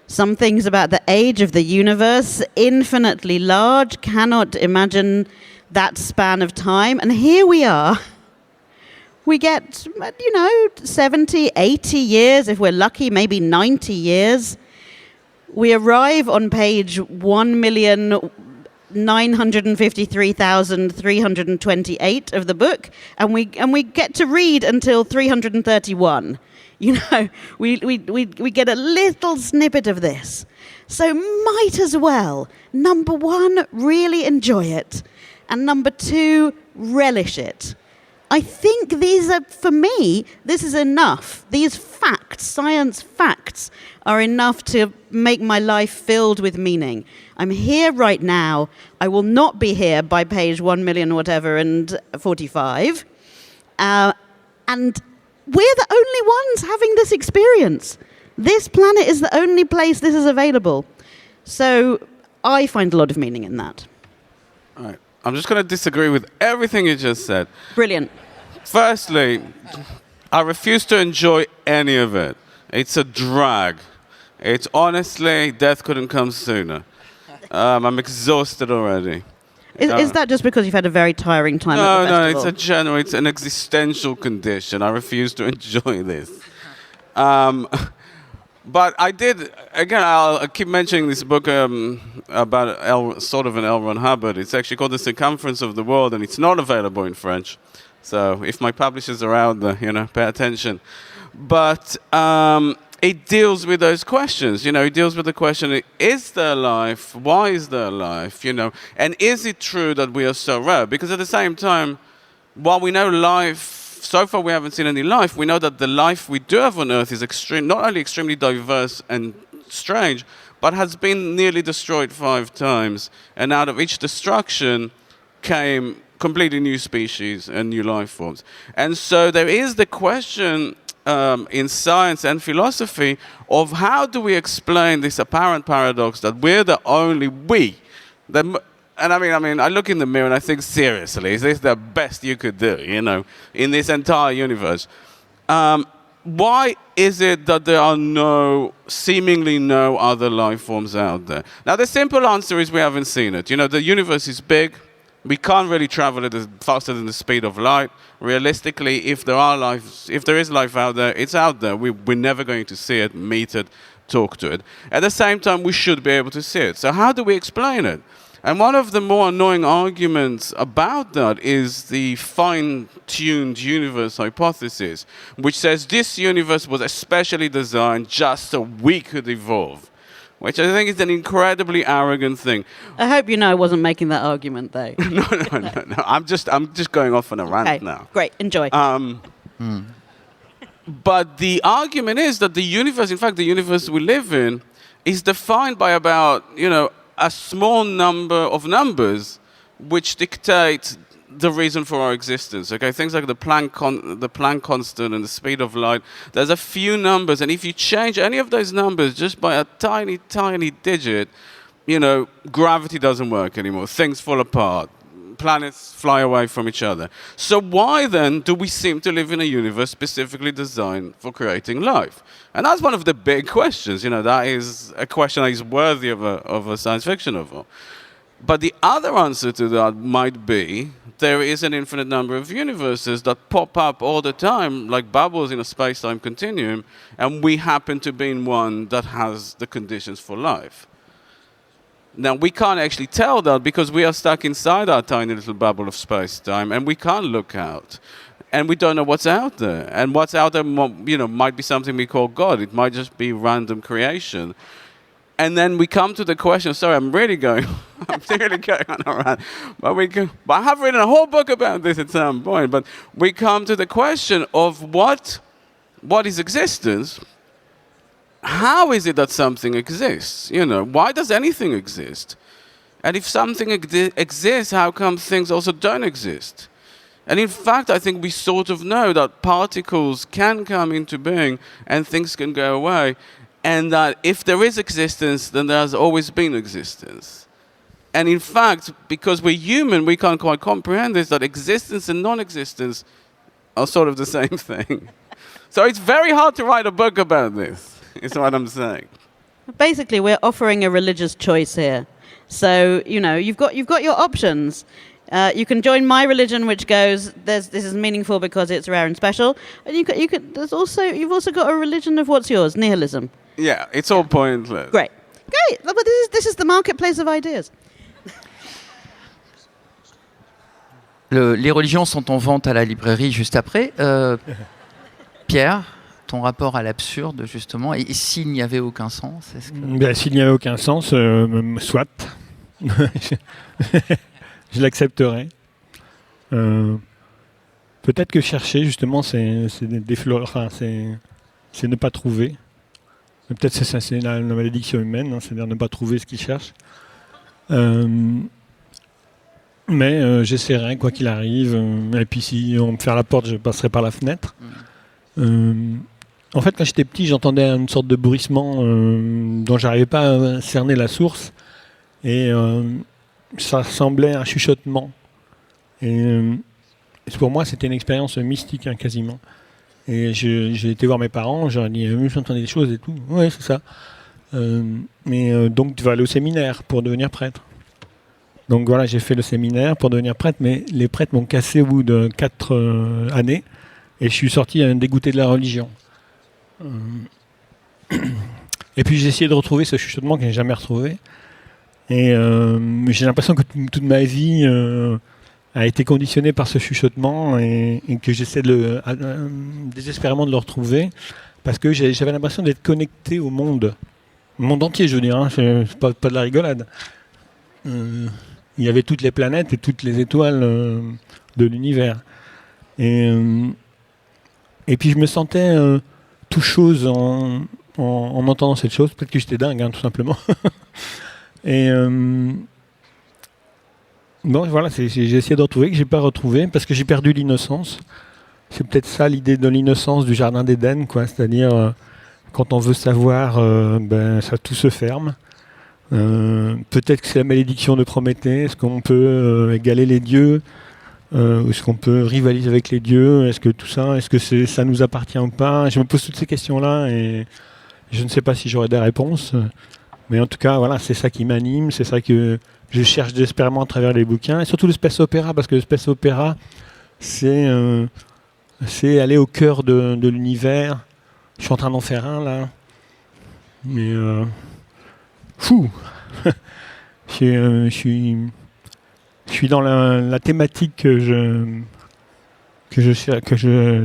some things about the age of the universe, infinitely large, cannot imagine that span of time. And here we are. We get, 70, 80 years, if we're lucky, maybe 90 years. We arrive on page 1,953,328 of the book, and we get to read until 331. We get a little snippet of this. So might as well, number one, really enjoy it, and number two, relish it. I think for me, this is enough. These facts, science facts, are enough to make my life filled with meaning. I'm here right now. I will not be here by page 1 million whatever and 45. And we're the only ones having this experience. This planet is the only place this is available. So I find a lot of meaning in that. All right. I'm just going to disagree with everything you just said. Brilliant. Firstly, I refuse to enjoy any of it. It's a drag. It's honestly, death couldn't come sooner. I'm exhausted already. Is that just because you've had a very tiring time at the festival? No, it's an existential condition. I refuse to enjoy this. But I did, again, I'll keep mentioning this book about sort of an L. Ron Hubbard. It's actually called The Circumference of the World, and it's not available in French. So if my publishers are out there, pay attention. But it deals with those questions. It deals with the question, is there life? Why is there life? And is it true that we are so rare? Because at the same time, while we know life, so far we haven't seen any life, we know that the life we do have on Earth is not only extremely diverse and strange, but has been nearly destroyed 5 times. And out of each destruction came completely new species and new life forms. And so there is the question in science and philosophy of how do we explain this apparent paradox that we're the only and I mean, I look in the mirror and I think, seriously, is this the best you could do, in this entire universe? Why is it that there are seemingly no other life forms out there? Now, the simple answer is we haven't seen it. The universe is big. We can't really travel at faster than the speed of light. Realistically, if there is life out there, it's out there. We're never going to see it, meet it, talk to it. At the same time, we should be able to see it. So how do we explain it? And one of the more annoying arguments about that is the fine-tuned universe hypothesis, which says this universe was especially designed just so we could evolve, which I think is an incredibly arrogant thing. I hope I wasn't making that argument, though. No. I'm just going off on a rant now. Great, enjoy. But the argument is that the universe, in fact, the universe we live in, is defined by about, a small number of numbers which dictate the reason for our existence. Okay, things like the Planck constant and the speed of light. There's a few numbers, and if you change any of those numbers just by a tiny, tiny digit, gravity doesn't work anymore. Things fall apart. Planets fly away from each other. So why then do we seem to live in a universe specifically designed for creating life? And that's one of the big questions. That is a question that is worthy of a science fiction novel. But the other answer to that might be there is an infinite number of universes that pop up all the time, like bubbles in a space-time continuum, and we happen to be in one that has the conditions for life. Now, we can't actually tell that because we are stuck inside our tiny little bubble of space-time, and we can't look out. And we don't know what's out there. And what's out there, might be something we call God. It might just be random creation. And then we come to the question, sorry, I'm really going on a rant. But I have written a whole book about this at some point. But we come to the question of what is existence? How is it that something exists? Why does anything exist? And if something exists, how come things also don't exist? And in fact, I think we sort of know that particles can come into being and things can go away. And that if there is existence, then there has always been existence. And in fact, because we're human, we can't quite comprehend this, that existence and non-existence are sort of the same thing. So it's very hard to write a book about this, is what I'm saying. Basically, we're offering a religious choice here. So, you've got your options. You can join my religion, which goes, this is meaningful because it's rare and special. And you've also got a religion of what's yours, nihilism. Yeah, it's all pointless. Great. But this is the marketplace of ideas. Les religions sont en vente à la librairie juste après. Pierre, ton rapport à l'absurde, justement, et s'il n'y avait aucun sens, s'il n'y avait aucun sens, soit. Je l'accepterais. Peut-être que chercher, justement, c'est ne pas trouver. Peut-être que c'est la malédiction humaine, c'est-à-dire ne pas trouver ce qu'il cherche. Mais j'essaierai, quoi qu'il arrive. Et puis si on me ferme la porte, je passerai par la fenêtre. En fait, quand j'étais petit, j'entendais une sorte de bruissement dont je n'arrivais pas à cerner la source. Et ça ressemblait à un chuchotement. Et pour moi, c'était une expérience mystique, quasiment. Et j'ai été voir mes parents, j'aurais dit j'entendais des choses et tout. Ouais, c'est ça. Donc tu vas aller au séminaire pour devenir prêtre. Donc voilà, j'ai fait le séminaire pour devenir prêtre, mais les prêtres m'ont cassé au bout de 4 années et je suis sorti dégoûté de la religion. Et puis j'ai essayé de retrouver ce chuchotement que je n'ai jamais retrouvé. Et j'ai l'impression que toute ma vie a été conditionnée par ce chuchotement et que j'essaie désespérément de le retrouver parce que j'avais l'impression d'être connecté au monde entier, je veux dire, hein, c'est pas de la rigolade. Il y avait toutes les planètes et toutes les étoiles de l'univers. Et puis je me sentais tout chose en entendant cette chose. Peut-être que j'étais dingue, hein, tout simplement. Et bon, voilà, j'ai essayé de retrouver, que j'ai pas retrouvé, parce que j'ai perdu l'innocence. C'est peut-être ça l'idée de l'innocence du jardin d'Éden, quoi. C'est-à-dire, quand on veut savoir, ça tout se ferme. Peut-être que c'est la malédiction de Prométhée. Est-ce qu'on peut égaler les dieux ou est-ce qu'on peut rivaliser avec les dieux? Est-ce que tout ça, ça nous appartient ou pas? Je me pose toutes ces questions-là et je ne sais pas si j'aurai des réponses. Mais en tout cas, voilà, c'est ça qui m'anime, c'est ça que je cherche désespérément à travers les bouquins. Et surtout le space opéra, parce que le space opéra, c'est aller au cœur de l'univers. Je suis en train d'en faire un, là. Mais fou. Je suis dans la thématique que je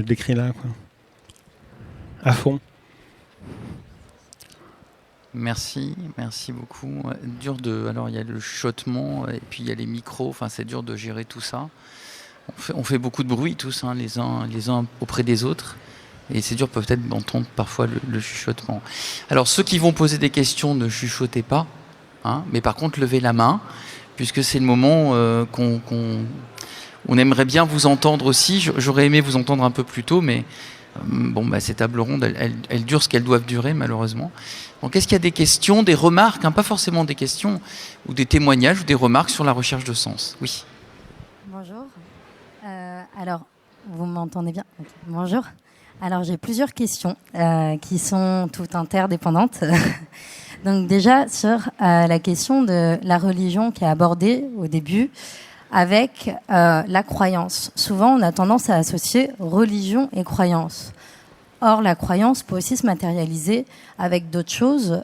décris là, quoi. À fond. Merci beaucoup. Alors il y a le chuchotement et puis il y a les micros. Enfin, c'est dur de gérer tout ça. On fait beaucoup de bruit tous, hein, les uns auprès des autres. Et c'est dur peut-être d'entendre parfois le chuchotement. Alors ceux qui vont poser des questions, ne chuchotez pas, hein, mais par contre levez la main, puisque c'est le moment on aimerait bien vous entendre aussi. J'aurais aimé vous entendre un peu plus tôt, mais ces tables rondes, elles durent ce qu'elles doivent durer, malheureusement. Donc, est-ce qu'il y a des questions, des remarques, hein, pas forcément des questions, ou des témoignages, ou des remarques sur la recherche de sens? Oui. Bonjour. Alors, vous m'entendez bien? Okay. Bonjour. Alors, j'ai plusieurs questions qui sont toutes interdépendantes. Donc, déjà, sur la question de la religion qui est abordée au début, avec la croyance. Souvent, on a tendance à associer religion et croyance. Or, la croyance peut aussi se matérialiser avec d'autres choses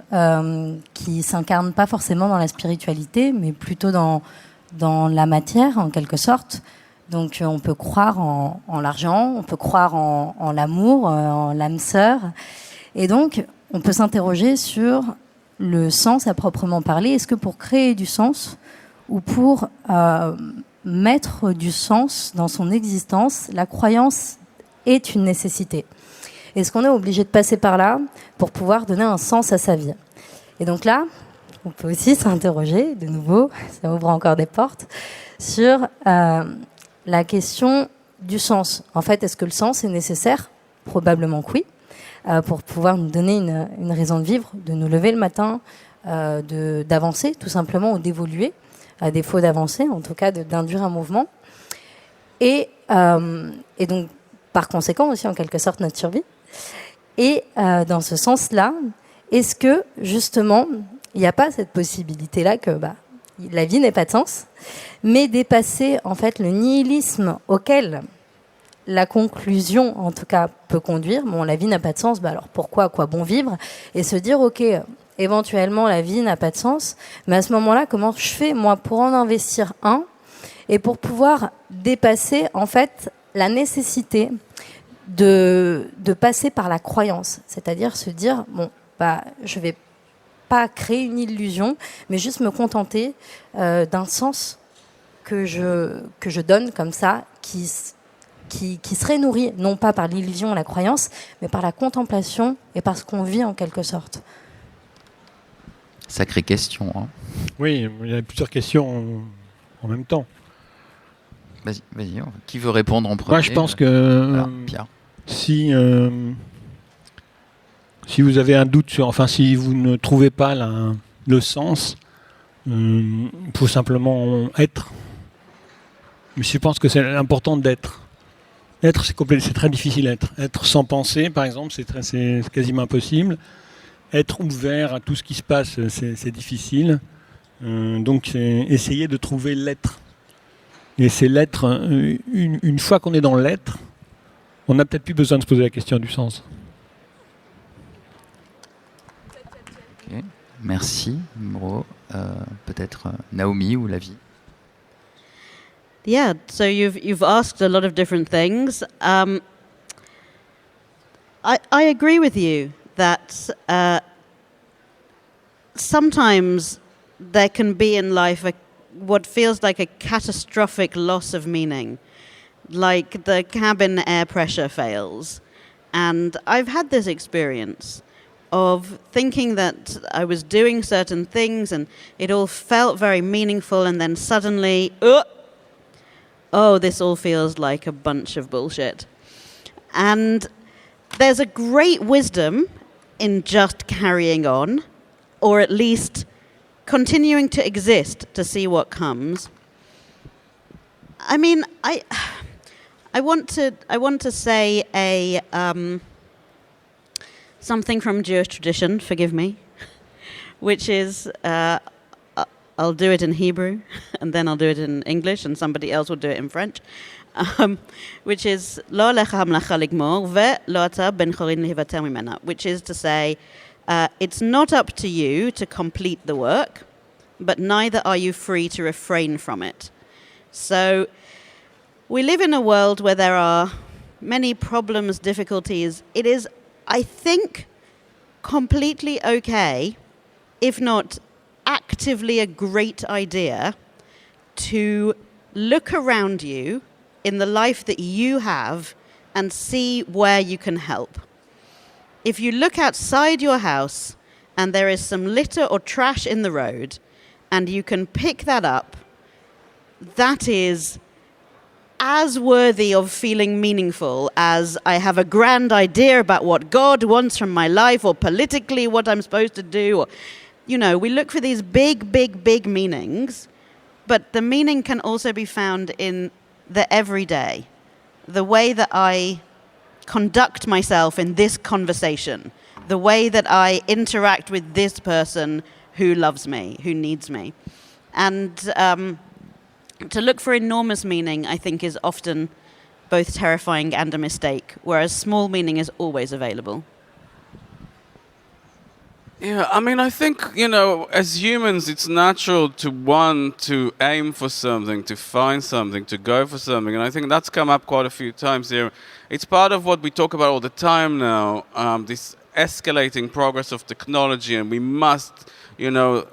qui ne s'incarnent pas forcément dans la spiritualité, mais plutôt dans la matière, en quelque sorte. Donc, on peut croire en l'argent, on peut croire en l'amour, en l'âme sœur. Et donc, on peut s'interroger sur le sens à proprement parler. Est-ce que pour créer du sens ou pour mettre du sens dans son existence, la croyance est une nécessité? Est-ce qu'on est obligé de passer par là pour pouvoir donner un sens à sa vie? Et donc là, on peut aussi s'interroger, de nouveau, ça ouvre encore des portes, sur la question du sens. En fait, est-ce que le sens est nécessaire? Probablement que oui, pour pouvoir nous donner une raison de vivre, de nous lever le matin, d'avancer tout simplement ou d'évoluer, à défaut d'avancer, en tout cas d'induire un mouvement. Et donc, par conséquent aussi, en quelque sorte, notre survie. Et dans ce sens-là, est-ce que, justement, il n'y a pas cette possibilité-là que la vie n'ait pas de sens, mais dépasser, en fait, le nihilisme auquel la conclusion, en tout cas, peut conduire. Bon, la vie n'a pas de sens, alors pourquoi, à quoi bon vivre? Et se dire, ok, éventuellement, la vie n'a pas de sens, mais à ce moment-là, comment je fais, moi, pour en investir un et pour pouvoir dépasser, en fait, la nécessité de passer par la croyance, c'est-à-dire se dire, je vais pas créer une illusion, mais juste me contenter d'un sens que je donne comme ça, qui serait nourri, non pas par l'illusion et la croyance, mais par la contemplation et par ce qu'on vit en quelque sorte. Sacrée question, hein. Oui, il y a plusieurs questions en même temps. Vas-y. Qui veut répondre en premier? Moi, je pense que Pierre. Si vous avez un doute si vous ne trouvez pas le sens, il faut simplement être. Mais je pense que c'est important d'être. Être, c'est très difficile. Être sans penser, par exemple, c'est quasiment impossible. Être ouvert à tout ce qui se passe, c'est difficile. Donc, c'est essayer de trouver l'être. Et c'est l'être. Une fois qu'on est dans l'être, on n'a peut-être plus besoin de se poser la question du sens. Ok, merci. Peut-être Naomi ou Lavi. Yeah, so you've asked a lot of different things. I agree with you that sometimes there can be in life what feels like a catastrophic loss of meaning, like the cabin air pressure fails. And I've had this experience of thinking that I was doing certain things and it all felt very meaningful, and then suddenly, oh, this all feels like a bunch of bullshit. And there's a great wisdom in just carrying on, or at least continuing to exist to see what comes. I mean, I want to say something from Jewish tradition, forgive me, which is, I'll do it in Hebrew, and then I'll do it in English, and somebody else will do it in French, which is, lo alecha hamlacha ligmor, ve'lo ata ben chorin lihivater mimena, which is to say, it's not up to you to complete the work, but neither are you free to refrain from it. So we live in a world where there are many problems, difficulties. It is, I think, completely okay, if not actively a great idea, to look around you in the life that you have and see where you can help. If you look outside your house and there is some litter or trash in the road and you can pick that up, that is as worthy of feeling meaningful as I have a grand idea about what God wants from my life, or politically what I'm supposed to do. Or, you know, we look for these big, big, big meanings, but the meaning can also be found in the everyday, the way that I conduct myself in this conversation, the way that I interact with this person who loves me, who needs me. And to look for enormous meaning, I think, is often both terrifying and a mistake, whereas small meaning is always available. Yeah, I mean, I think, you know, as humans, it's natural to want to aim for something, to find something, to go for something. And I think that's come up quite a few times here. It's part of what we talk about all the time now, this escalating progress of technology, and we must, you know,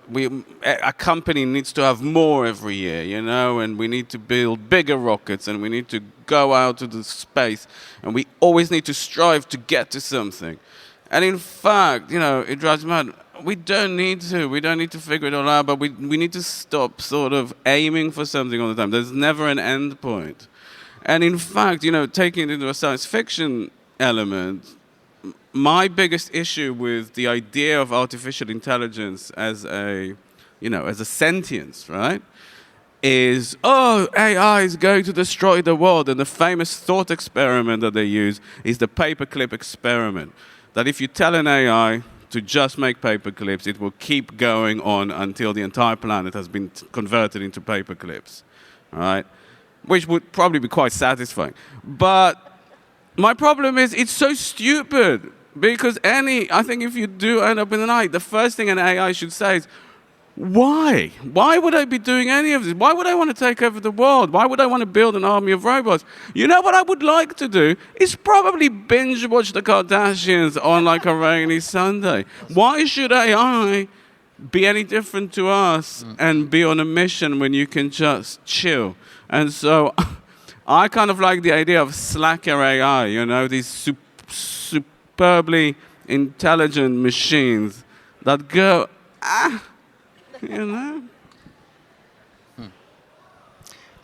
a company needs to have more every year, you know, and we need to build bigger rockets, and we need to go out to the space, and we always need to strive to get to something. And in fact, you know, it drives me mad. We don't need to figure it all out, but we need to stop sort of aiming for something all the time. There's never an end point. And in fact, you know, taking it into a science fiction element, my biggest issue with the idea of artificial intelligence as a sentience, right, is, AI is going to destroy the world. And the famous thought experiment that they use is the paperclip experiment. That if you tell an AI to just make paper clips, it will keep going on until the entire planet has been converted into paper clips, all right? Which would probably be quite satisfying. But my problem is it's so stupid, because I think if you do end up with an AI, the first thing an AI should say is, why? Why would I be doing any of this? Why would I want to take over the world? Why would I want to build an army of robots? You know what I would like to do is probably binge watch the Kardashians on like a rainy Sunday. Why should AI be any different to us and be on a mission when you can just chill? And so I kind of like the idea of slacker AI, you know, these superbly intelligent machines that go, you know?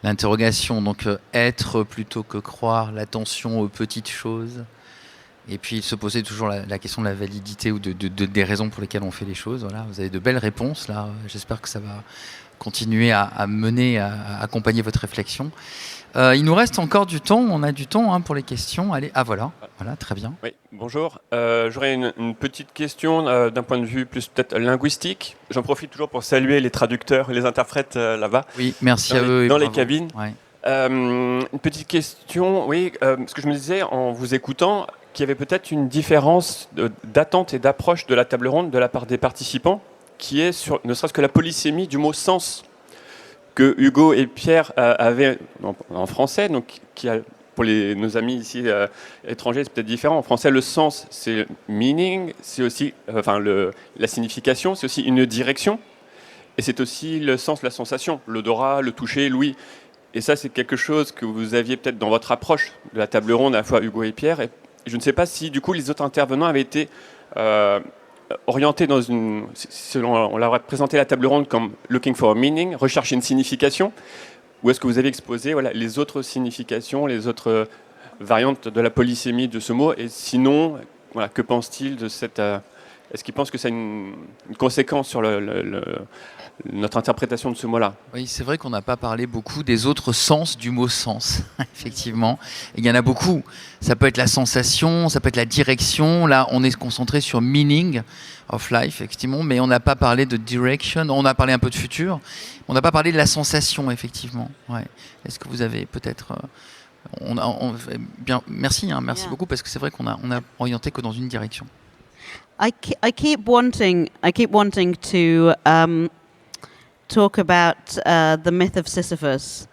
L'interrogation, donc être plutôt que croire, l'attention aux petites choses. Et puis il se posait toujours la question de la validité ou des raisons pour lesquelles on fait les choses. Voilà, vous avez de belles réponses là. J'espère que ça va continuer à mener, à accompagner votre réflexion. Il nous reste encore du temps. On a du temps pour les questions. Allez, voilà, très bien. Oui, bonjour. J'aurais une petite question d'un point de vue plus peut-être linguistique. J'en profite toujours pour saluer les traducteurs et les interprètes là-bas. Oui, merci à eux. Dans les cabines. Ouais. Une petite question, oui, parce que je me disais en vous écoutant, qu'il y avait peut-être une différence d'attente et d'approche de la table ronde de la part des participants, qui est sur ne serait-ce que la polysémie du mot sens que Hugo et Pierre avaient en français, donc qui a, pour nos amis ici étrangers, c'est peut-être différent. En français, le sens, c'est meaning, c'est aussi la signification, c'est aussi une direction, et c'est aussi le sens, la sensation, l'odorat, le toucher, l'ouïe. Et ça, c'est quelque chose que vous aviez peut-être dans votre approche de la table ronde, à la fois Hugo et Pierre. Et je ne sais pas si, du coup, les autres intervenants avaient été orientés dans on leur a présenté la table ronde comme « looking for a meaning », rechercher une signification, ou est-ce que vous avez exposé les autres significations, les autres variantes de la polysémie de ce mot? Et sinon, que pense-t-il de cette... est-ce qu'il pense que ça a une conséquence sur notre interprétation de ce mot-là? Oui, c'est vrai qu'on n'a pas parlé beaucoup des autres sens du mot sens, effectivement. Et il y en a beaucoup. Ça peut être la sensation, ça peut être la direction. Là, on est concentré sur meaning of life, effectivement, mais on n'a pas parlé de direction. On a parlé un peu de futur. On n'a pas parlé de la sensation, effectivement. Ouais. Est-ce que vous avez peut-être... bien, merci beaucoup, parce que c'est vrai qu'on a orienté que dans une direction. I keep wanting to talk about the myth of Sisyphus,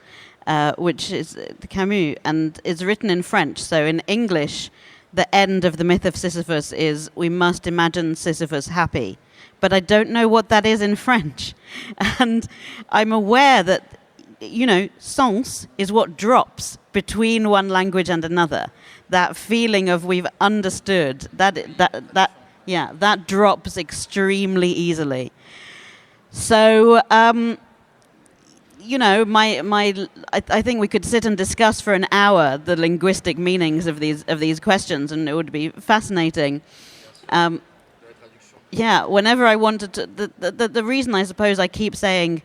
which is Camus, and is written in French. So in English, the end of the myth of Sisyphus is "We must imagine Sisyphus happy," but I don't know what that is in French, and I'm aware that sens is what drops between one language and another. That feeling of we've understood that drops extremely easily. So, I think we could sit and discuss for an hour the linguistic meanings of these questions, and it would be fascinating. Whenever I wanted to, the reason I suppose I keep saying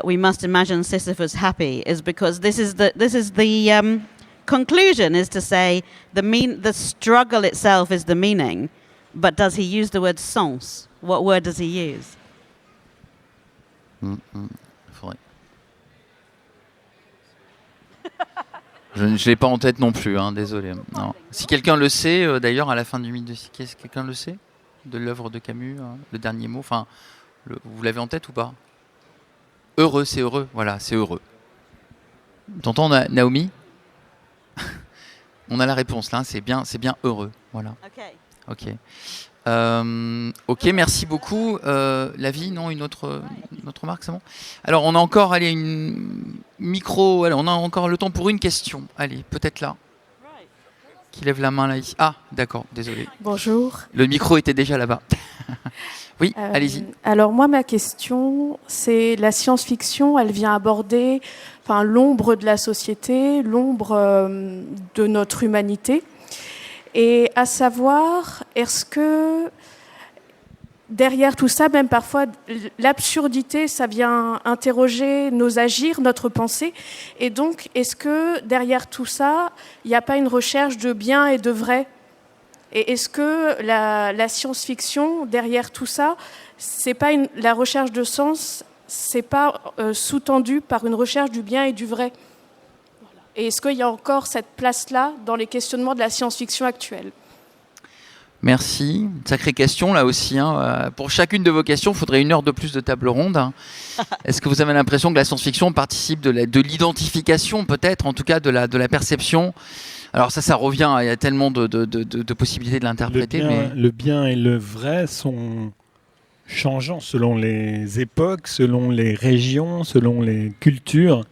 we must imagine Sisyphus happy is because this is the conclusion, is to say the struggle itself is the meaning. But does he use the word sens? What word does he use? Faudrait. Je ne l'ai pas en tête non plus, désolé. Non. Si quelqu'un le sait, d'ailleurs, à la fin du mythe de Sisyphe, quelqu'un le sait de l'œuvre de Camus, le dernier mot. Enfin, vous l'avez en tête ou pas? Heureux, c'est heureux. Voilà, c'est heureux. T'entends, Naomi? On a la réponse là. C'est bien heureux. Voilà. Ok. Ok, merci beaucoup. Lavie, non, une autre remarque, c'est bon? Alors, on a encore on a encore le temps pour une question. Allez, peut-être là. Qui lève la main là ici. Ah, d'accord, désolé. Bonjour. Le micro était déjà là-bas. Oui, allez-y. Alors moi, ma question, c'est la science-fiction, elle vient aborder l'ombre de la société, l'ombre de notre humanité. Et à savoir, est-ce que derrière tout ça, même parfois, l'absurdité, ça vient interroger nos agirs, notre pensée. Et donc, est-ce que derrière tout ça, il n'y a pas une recherche de bien et de vrai? Et est-ce que la science-fiction, derrière tout ça, c'est pas la recherche de sens, c'est pas sous-tendu par une recherche du bien et du vrai? Et est-ce qu'il y a encore cette place-là dans les questionnements de la science-fiction actuelle? Merci. Sacrée question là aussi. Pour chacune de vos questions, il faudrait 1 heure de plus de table ronde. Est-ce que vous avez l'impression que la science-fiction participe de l'identification, peut-être, en tout cas de la perception? Alors ça revient, il y a tellement de possibilités de l'interpréter. Le bien et le vrai sont changeants selon les époques, selon les régions, selon les cultures.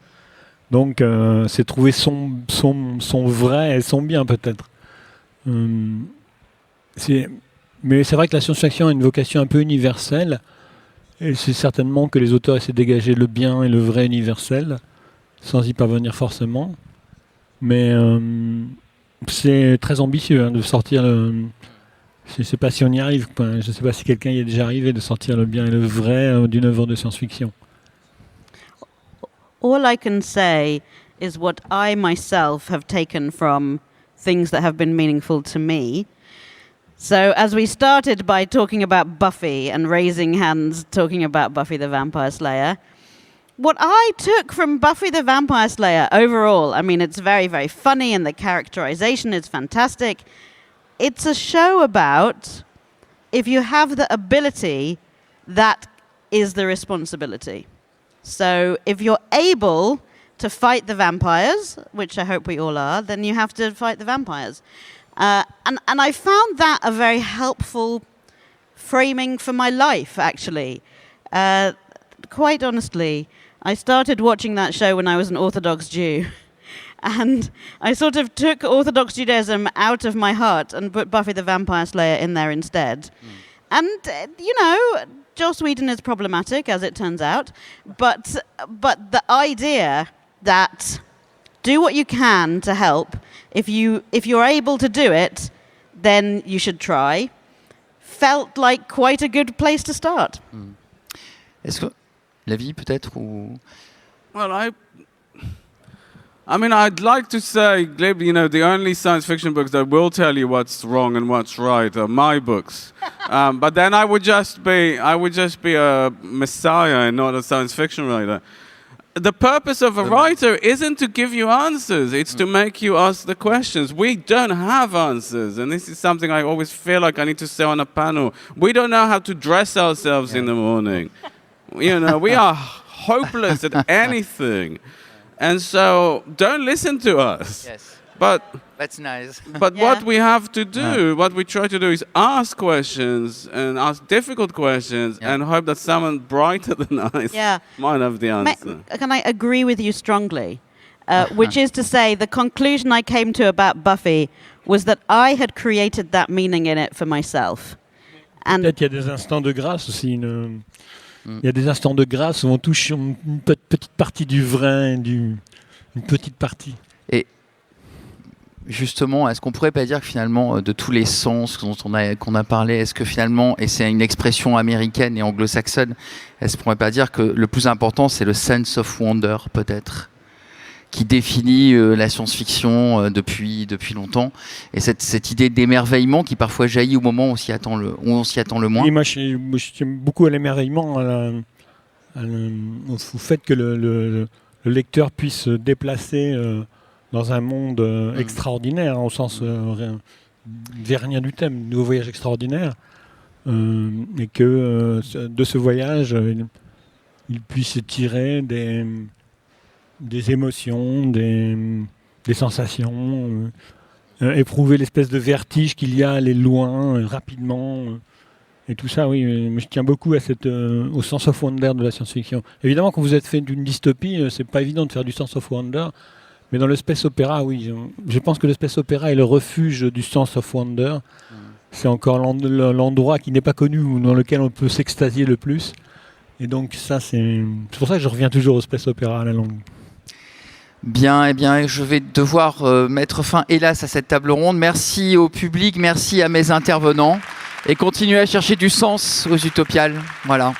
Donc c'est trouver son vrai et son bien peut-être. Mais c'est vrai que la science-fiction a une vocation un peu universelle. Et c'est certainement que les auteurs essaient de dégager le bien et le vrai universel, sans y parvenir forcément. Mais c'est très ambitieux de sortir le... Je ne sais pas si on y arrive. Je ne sais pas si quelqu'un y est déjà arrivé de sortir le bien et le vrai d'une œuvre de science-fiction. All I can say is what I myself have taken from things that have been meaningful to me. So as we started by talking about Buffy and raising hands talking about Buffy the Vampire Slayer, what I took from Buffy the Vampire Slayer overall, I mean, it's very, very funny and the characterization is fantastic. it's a show about if you have the ability, that is the responsibility. So if you're able to fight the vampires, which I hope we all are, then you have to fight the vampires. And I found that a very helpful framing for my life, actually. Quite honestly, I started watching that show when I was an Orthodox Jew. And I sort of took Orthodox Judaism out of my heart and put Buffy the Vampire Slayer in there instead. And, Joss Whedon is problematic, as it turns out. But the idea that do what you can to help. If you're able to do it, then you should try. Felt like quite a good place to start. Est-ce que l'avis peut-être ou... Well, I mean, I'd like to say, the only science fiction books that will tell you what's wrong and what's right are my books. But then I would just be a messiah and not a science fiction writer. The purpose of a writer isn't to give you answers, it's to make you ask the questions. We don't have answers, and this is something I always feel like I need to say on a panel. We don't know how to dress ourselves in the morning. We are hopeless at anything. And so don't listen to us. Yes. But That's nice. But what we have to do, what we try to do is ask questions and ask difficult questions and hope that someone brighter than us might have the answer. Can I agree with you strongly? Which is to say, the conclusion I came to about Buffy was that I had created that meaning in it for myself. And peut-être il y a des instants de grâce aussi. Il y a des instants de grâce où on touche une petite partie du vrai, une petite partie. Et justement, est-ce qu'on pourrait pas dire que finalement, de tous les sens qu'on a parlé, est-ce que finalement, et c'est une expression américaine et anglo-saxonne, est-ce qu'on pourrait pas dire que le plus important, c'est le sense of wonder, peut-être, qui définit la science-fiction depuis longtemps, et cette idée d'émerveillement qui parfois jaillit au moment où on s'y attend le moins. Oui, moi je tiens beaucoup à l'émerveillement, au fait que le lecteur puisse se déplacer dans un monde extraordinaire, au sens vérinien du thème, nouveau voyage extraordinaire, et que de ce voyage, il puisse tirer des émotions, des sensations, éprouver l'espèce de vertige qu'il y a à aller loin, rapidement, et tout ça, oui. Mais je tiens beaucoup à au sense of wonder de la science-fiction. Évidemment, quand vous êtes fait d'une dystopie, c'est pas évident de faire du sense of wonder, mais dans le space opéra, oui. Je pense que le space opéra est le refuge du sense of wonder. C'est encore l'endroit qui n'est pas connu ou dans lequel on peut s'extasier le plus. Et donc ça, c'est pour ça que je reviens toujours au space opéra à la longue. Bien, eh bien, je vais devoir mettre fin, hélas, à cette table ronde. Merci au public, merci à mes intervenants, et continuez à chercher du sens aux Utopiales. Voilà.